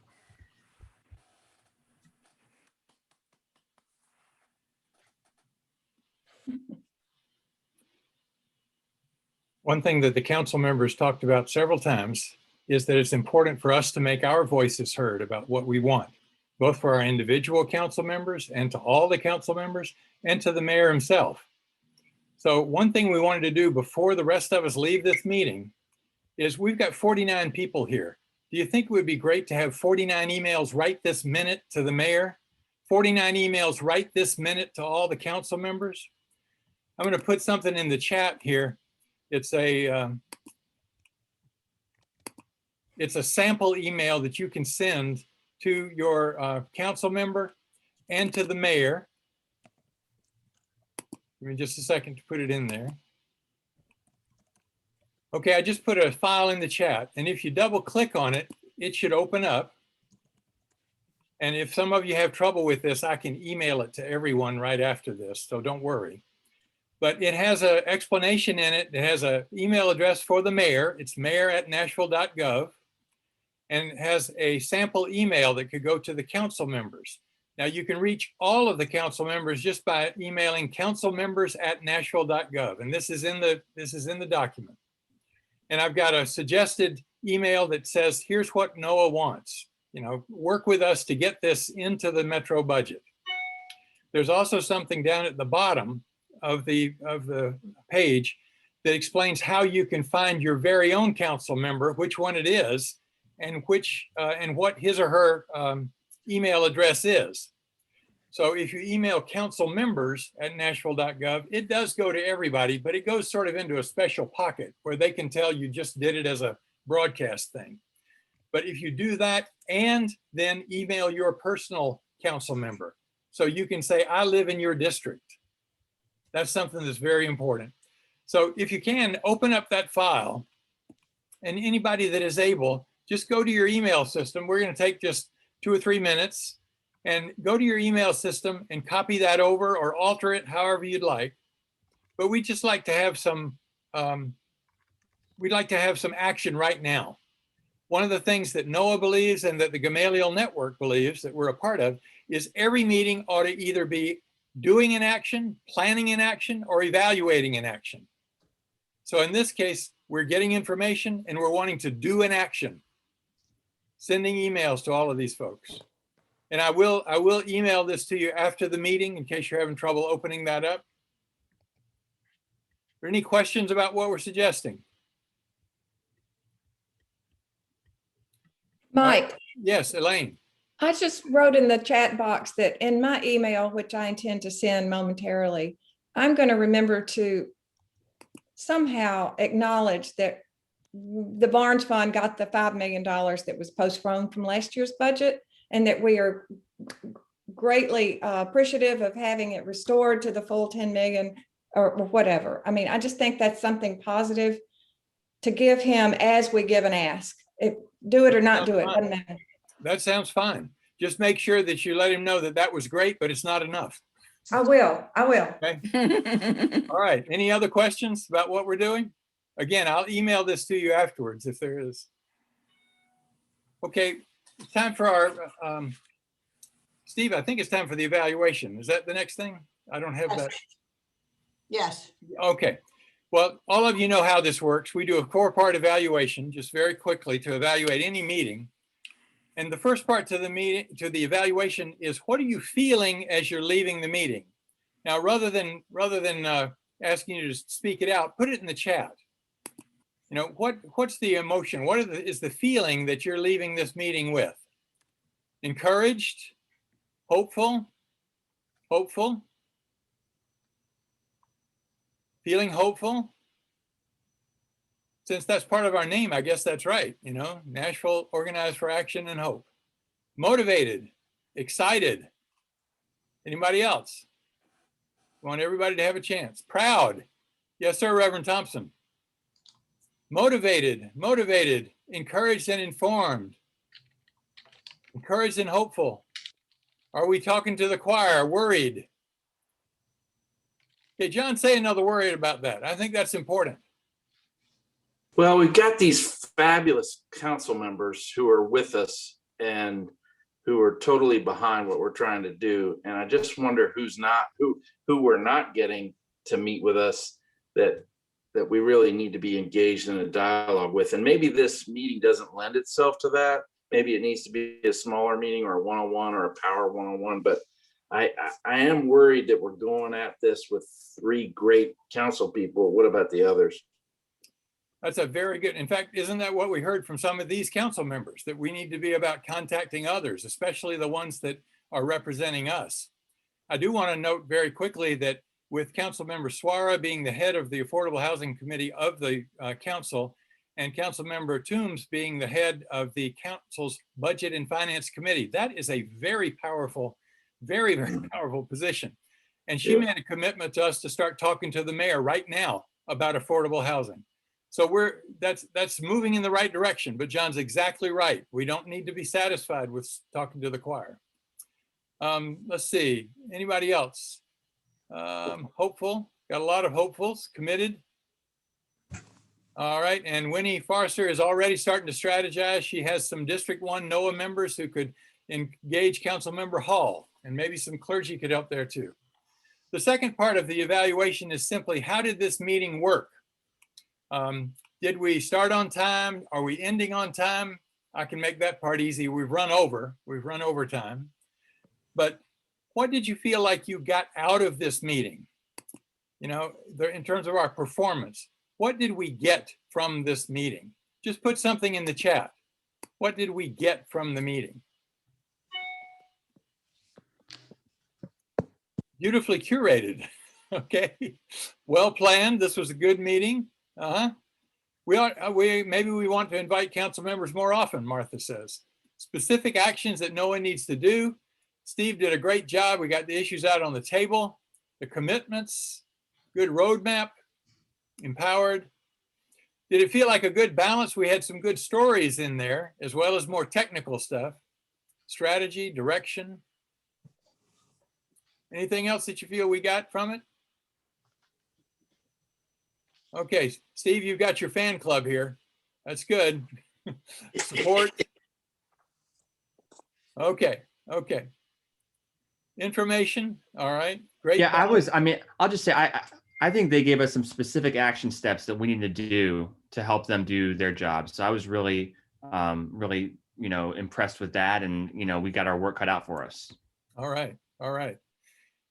One thing that the council members talked about several times is that it's important for us to make our voices heard about what we want, both for our individual council members and to all the council members and to the mayor himself. So one thing we wanted to do before the rest of us leave this meeting is we've got 49 people here. Do you think it would be great to have 49 emails right this minute to the mayor? 49 emails right this minute to all the council members? I'm going to put something in the chat here. It's a sample email that you can send to your council member and to the mayor. Give me just a second to put it in there. Okay, I just put a file in the chat, and if you double click on it, it should open up. And if some of you have trouble with this, I can email it to everyone right after this, so don't worry. But it has an explanation in it. It has an email address for the mayor. It's mayor@nashville.gov. And it has a sample email that could go to the council members. Now you can reach all of the council members just by emailing councilmembers@nashville.gov. And this is in the document. And I've got a suggested email that says, here's what NOAA wants. You know, work with us to get this into the Metro budget. There's also something down at the bottom of the page that explains how you can find your very own council member, which one it is, and what his or her email address is. So if you email councilmembers@nashville.gov, it does go to everybody, but it goes sort of into a special pocket where they can tell you just did it as a broadcast thing. But if you do that and then email your personal council member, so you can say, I live in your district. That's something that's very important. So if you can, open up that file, and anybody that is able, just go to your email system. We're going to take just 2 or 3 minutes, and go to your email system and copy that over or alter it however you'd like. But we'd just like to have some, we'd like to have some action right now. One of the things that NOAA believes and that the Gamaliel Network believes that we're a part of is every meeting ought to either be doing an action, planning an action, or evaluating an action. So in this case, we're getting information and we're wanting to do an action. Sending emails to all of these folks. And I will email this to you after the meeting in case you're having trouble opening that up. Are there any questions about what we're suggesting? Mike. Yes, Elaine. I just wrote in the chat box that in my email, which I intend to send momentarily, I'm going to remember to somehow acknowledge that the Barnes Fund got the $5 million that was postponed from last year's budget, and that we are greatly appreciative of having it restored to the full 10 million or whatever. I mean, I just think that's something positive to give him as we give and ask. Do it or not do it, doesn't matter. That sounds fine. Just make sure that you let him know that that was great, but it's not enough. I will. Okay. All right. Any other questions about what we're doing? Again, I'll email this to you afterwards if there is. Okay, it's time for our, Steve, I think it's time for the evaluation. Is that the next thing? I don't have that. Yes. Okay. Well, all of you know how this works. We do a core part evaluation just very quickly to evaluate any meeting. And the first part to the meeting, to the evaluation is, what are you feeling as you're leaving the meeting? Now, rather than asking you to speak it out, put it in the chat. You know, what's the emotion? What is the feeling that you're leaving this meeting with? Encouraged, hopeful, feeling hopeful? Since that's part of our name, I guess that's right. You know, Nashville Organized for Action and Hope. Motivated, excited. Anybody else? Want everybody to have a chance. Proud. Yes, sir, Reverend Thompson. Motivated, encouraged and informed. Encouraged and hopeful. Are we talking to the choir? Worried. Okay, John, say another word about that. I think that's important. Well, we've got these fabulous council members who are with us and who are totally behind what we're trying to do. And I just wonder who we're not getting to meet with us that we really need to be engaged in a dialogue with. And maybe this meeting doesn't lend itself to that. Maybe it needs to be a smaller meeting or a one-on-one or a power one-on-one. But I am worried that we're going at this with 3 great council people. What about the others? That's a very good, in fact, isn't that what we heard from some of these council members, that we need to be about contacting others, especially the ones that are representing us? I do want to note very quickly that with Councilmember Suara being the head of the Affordable Housing Committee of the council, and Councilmember Tooms being the head of the council's Budget and Finance Committee, that is a very powerful, very, very powerful position. And she made a commitment to us to start talking to the mayor right now about affordable housing. So that's moving in the right direction, but John's exactly right. We don't need to be satisfied with talking to the choir. Let's see, anybody else? Hopeful, got a lot of hopefuls, committed. All right, and Winnie Farser is already starting to strategize. She has some District 1 NOAA members who could engage Councilmember Hall, and maybe some clergy could help there too. The second part of the evaluation is simply, how did this meeting work? Did we start on time? Are we ending on time? I can make that part easy. We've run over time. But what did you feel like you got out of this meeting? You know, in terms of our performance, what did we get from this meeting? Just put something in the chat. What did we get from the meeting? Beautifully curated. Okay, well planned. This was a good meeting. Maybe we want to invite council members more often, Martha says. Specific actions that no one needs to do. Steve did a great job. We got the issues out on the table, the commitments, good roadmap, empowered. Did it feel like a good balance? We had some good stories in there, as well as more technical stuff, strategy, direction, Anything else that you feel we got from it? Okay, Steve, you've got your fan club here. That's good. Support. Okay, okay. Information, all right, great. Yeah, I'll just say, I think they gave us some specific action steps that we need to do to help them do their job. So I was really, impressed with that. And, we got our work cut out for us. All right, all right.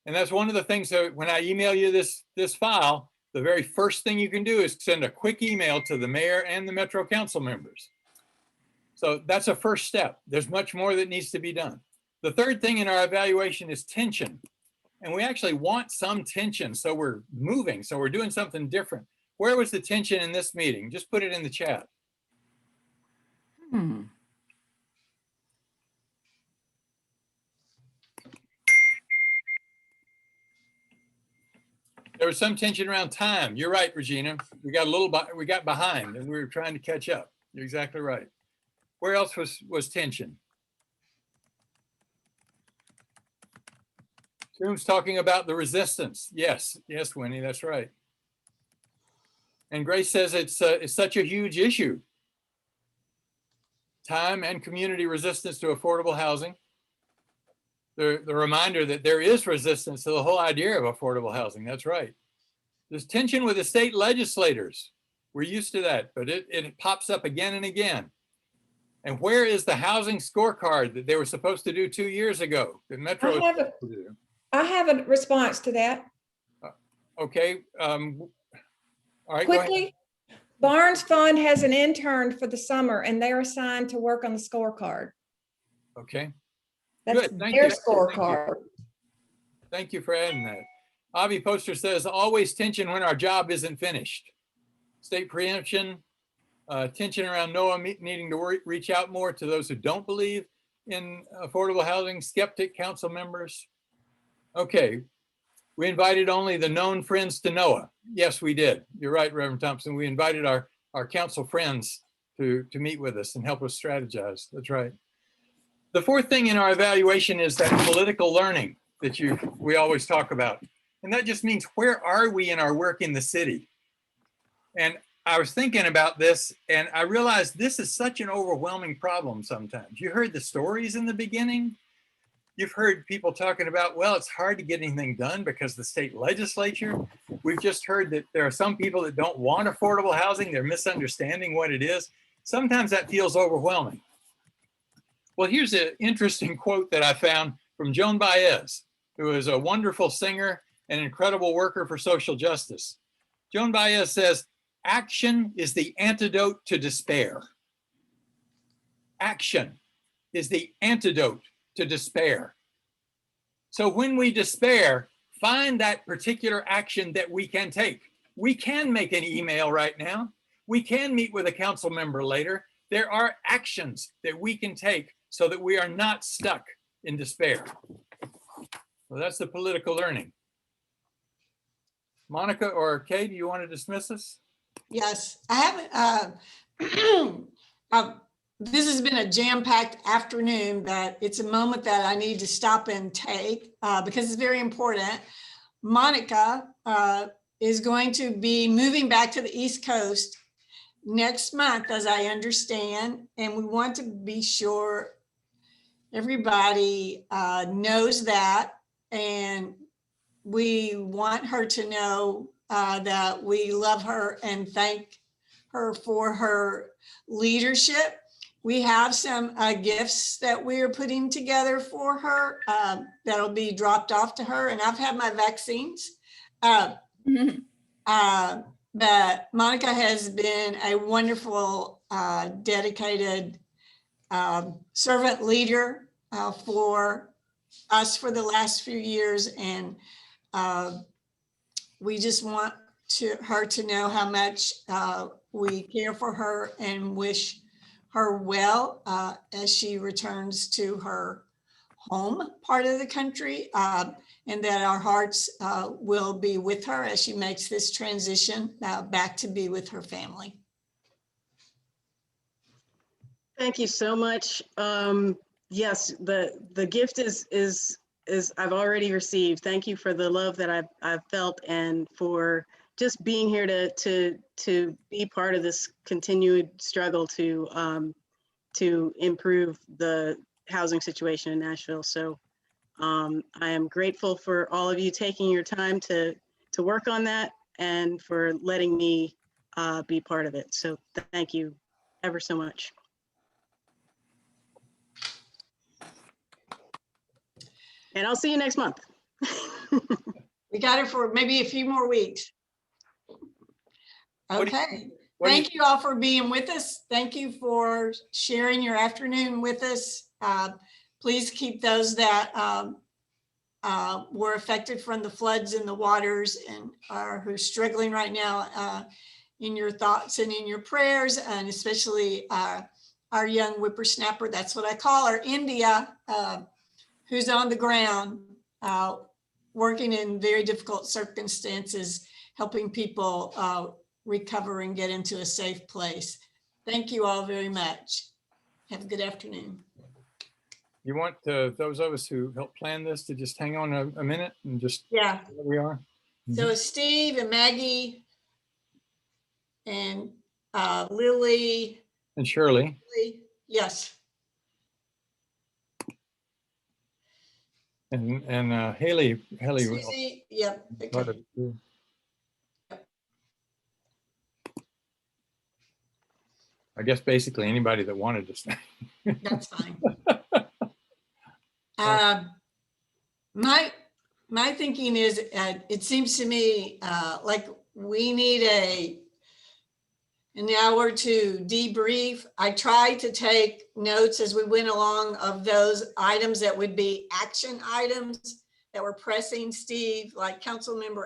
And that's one of the things that when I email you this file, the very first thing you can do is send a quick email to the mayor and the Metro Council members. So that's a first step. There's much more that needs to be done. The third thing in our evaluation is tension. And we actually want some tension. So we're moving. So we're doing something different. Where was the tension in this meeting? Just put it in the chat. There was some tension around time. You're right, Regina. We got behind and we were trying to catch up. You're exactly right. Where else was tension? Tooms talking about the resistance. Yes, Winnie, that's right. And Grace says it's such a huge issue. Time and community resistance to affordable housing. The reminder that there is resistance to the whole idea of affordable housing. That's right. There's tension with the state legislators. We're used to that, but it pops up again and again. And where is the housing scorecard that they were supposed to do 2 years ago? That Metro I have a response to that. Okay. All right. Quickly, Barnes Fund has an intern for the summer and they're assigned to work on the scorecard. Okay. That's good. Thank their you. scorecard. Thank you for adding that. Avi Poster says, always tension when our job isn't finished. State preemption, tension around NOAA needing to reach out more to those who don't believe in affordable housing, skeptic council members. Okay, we invited only the known friends to NOAA. Yes, we did. You're right, Reverend Thompson. We invited our council friends to meet with us and help us strategize. That's right. The fourth thing in our evaluation is that political learning that we always talk about. And that just means, where are we in our work in the city? And I was thinking about this and I realized this is such an overwhelming problem sometimes. You heard the stories in the beginning. You've heard people talking about, well, it's hard to get anything done because the state legislature. We've just heard that there are some people that don't want affordable housing. They're misunderstanding what it is. Sometimes that feels overwhelming. Well, here's an interesting quote that I found from Joan Baez, who is a wonderful singer and incredible worker for social justice. Joan Baez says, action is the antidote to despair. Action is the antidote to despair. So when we despair, find that particular action that we can take. We can make an email right now. We can meet with a council member later. There are actions that we can take so that we are not stuck in despair. Well, that's the political learning. Monica or Kay, do you want to dismiss us? Yes, I haven't. This has been a jam-packed afternoon, but it's a moment that I need to stop and take because it's very important. Monica is going to be moving back to the East Coast next month, as I understand, and we want to be sure everybody knows that, and we want her to know that we love her and thank her for her leadership. We have some gifts that we are putting together for her that'll be dropped off to her, and I've had my vaccines. But Monica has been a wonderful, dedicated servant leader for us for the last few years, and we just want her to know how much we care for her and wish her well as she returns to her home part of the country, and that our hearts will be with her as she makes this transition back to be with her family. Thank you so much. Yes, the gift is as I've already received. Thank you for the love that I've felt, and for just being here to be part of this continued struggle to improve the housing situation in Nashville. So I am grateful for all of you taking your time to work on that, and for letting me be part of it. So thank you ever so much. And I'll see you next month. We got it for maybe a few more weeks. Okay. Thank you all for being with us. Thank you for sharing your afternoon with us. Please keep those that were affected from the floods and the waters and who are struggling right now in your thoughts and in your prayers, and especially our young whippersnapper, that's what I call her, India, who's on the ground working in very difficult circumstances, helping people recover and get into a safe place. Thank you all very much. Have a good afternoon. You want those of us who helped plan this to just hang on a minute and just yeah, where we are? So Steve and Maggie and Lily. And Shirley. Yes. And Haley. Susie, yep. Okay. I guess basically anybody that wanted to stay. That's fine. My thinking is, it seems to me like we need an hour to debrief. I tried to take notes as we went along of those items that would be action items that were pressing, Steve, like Councilmember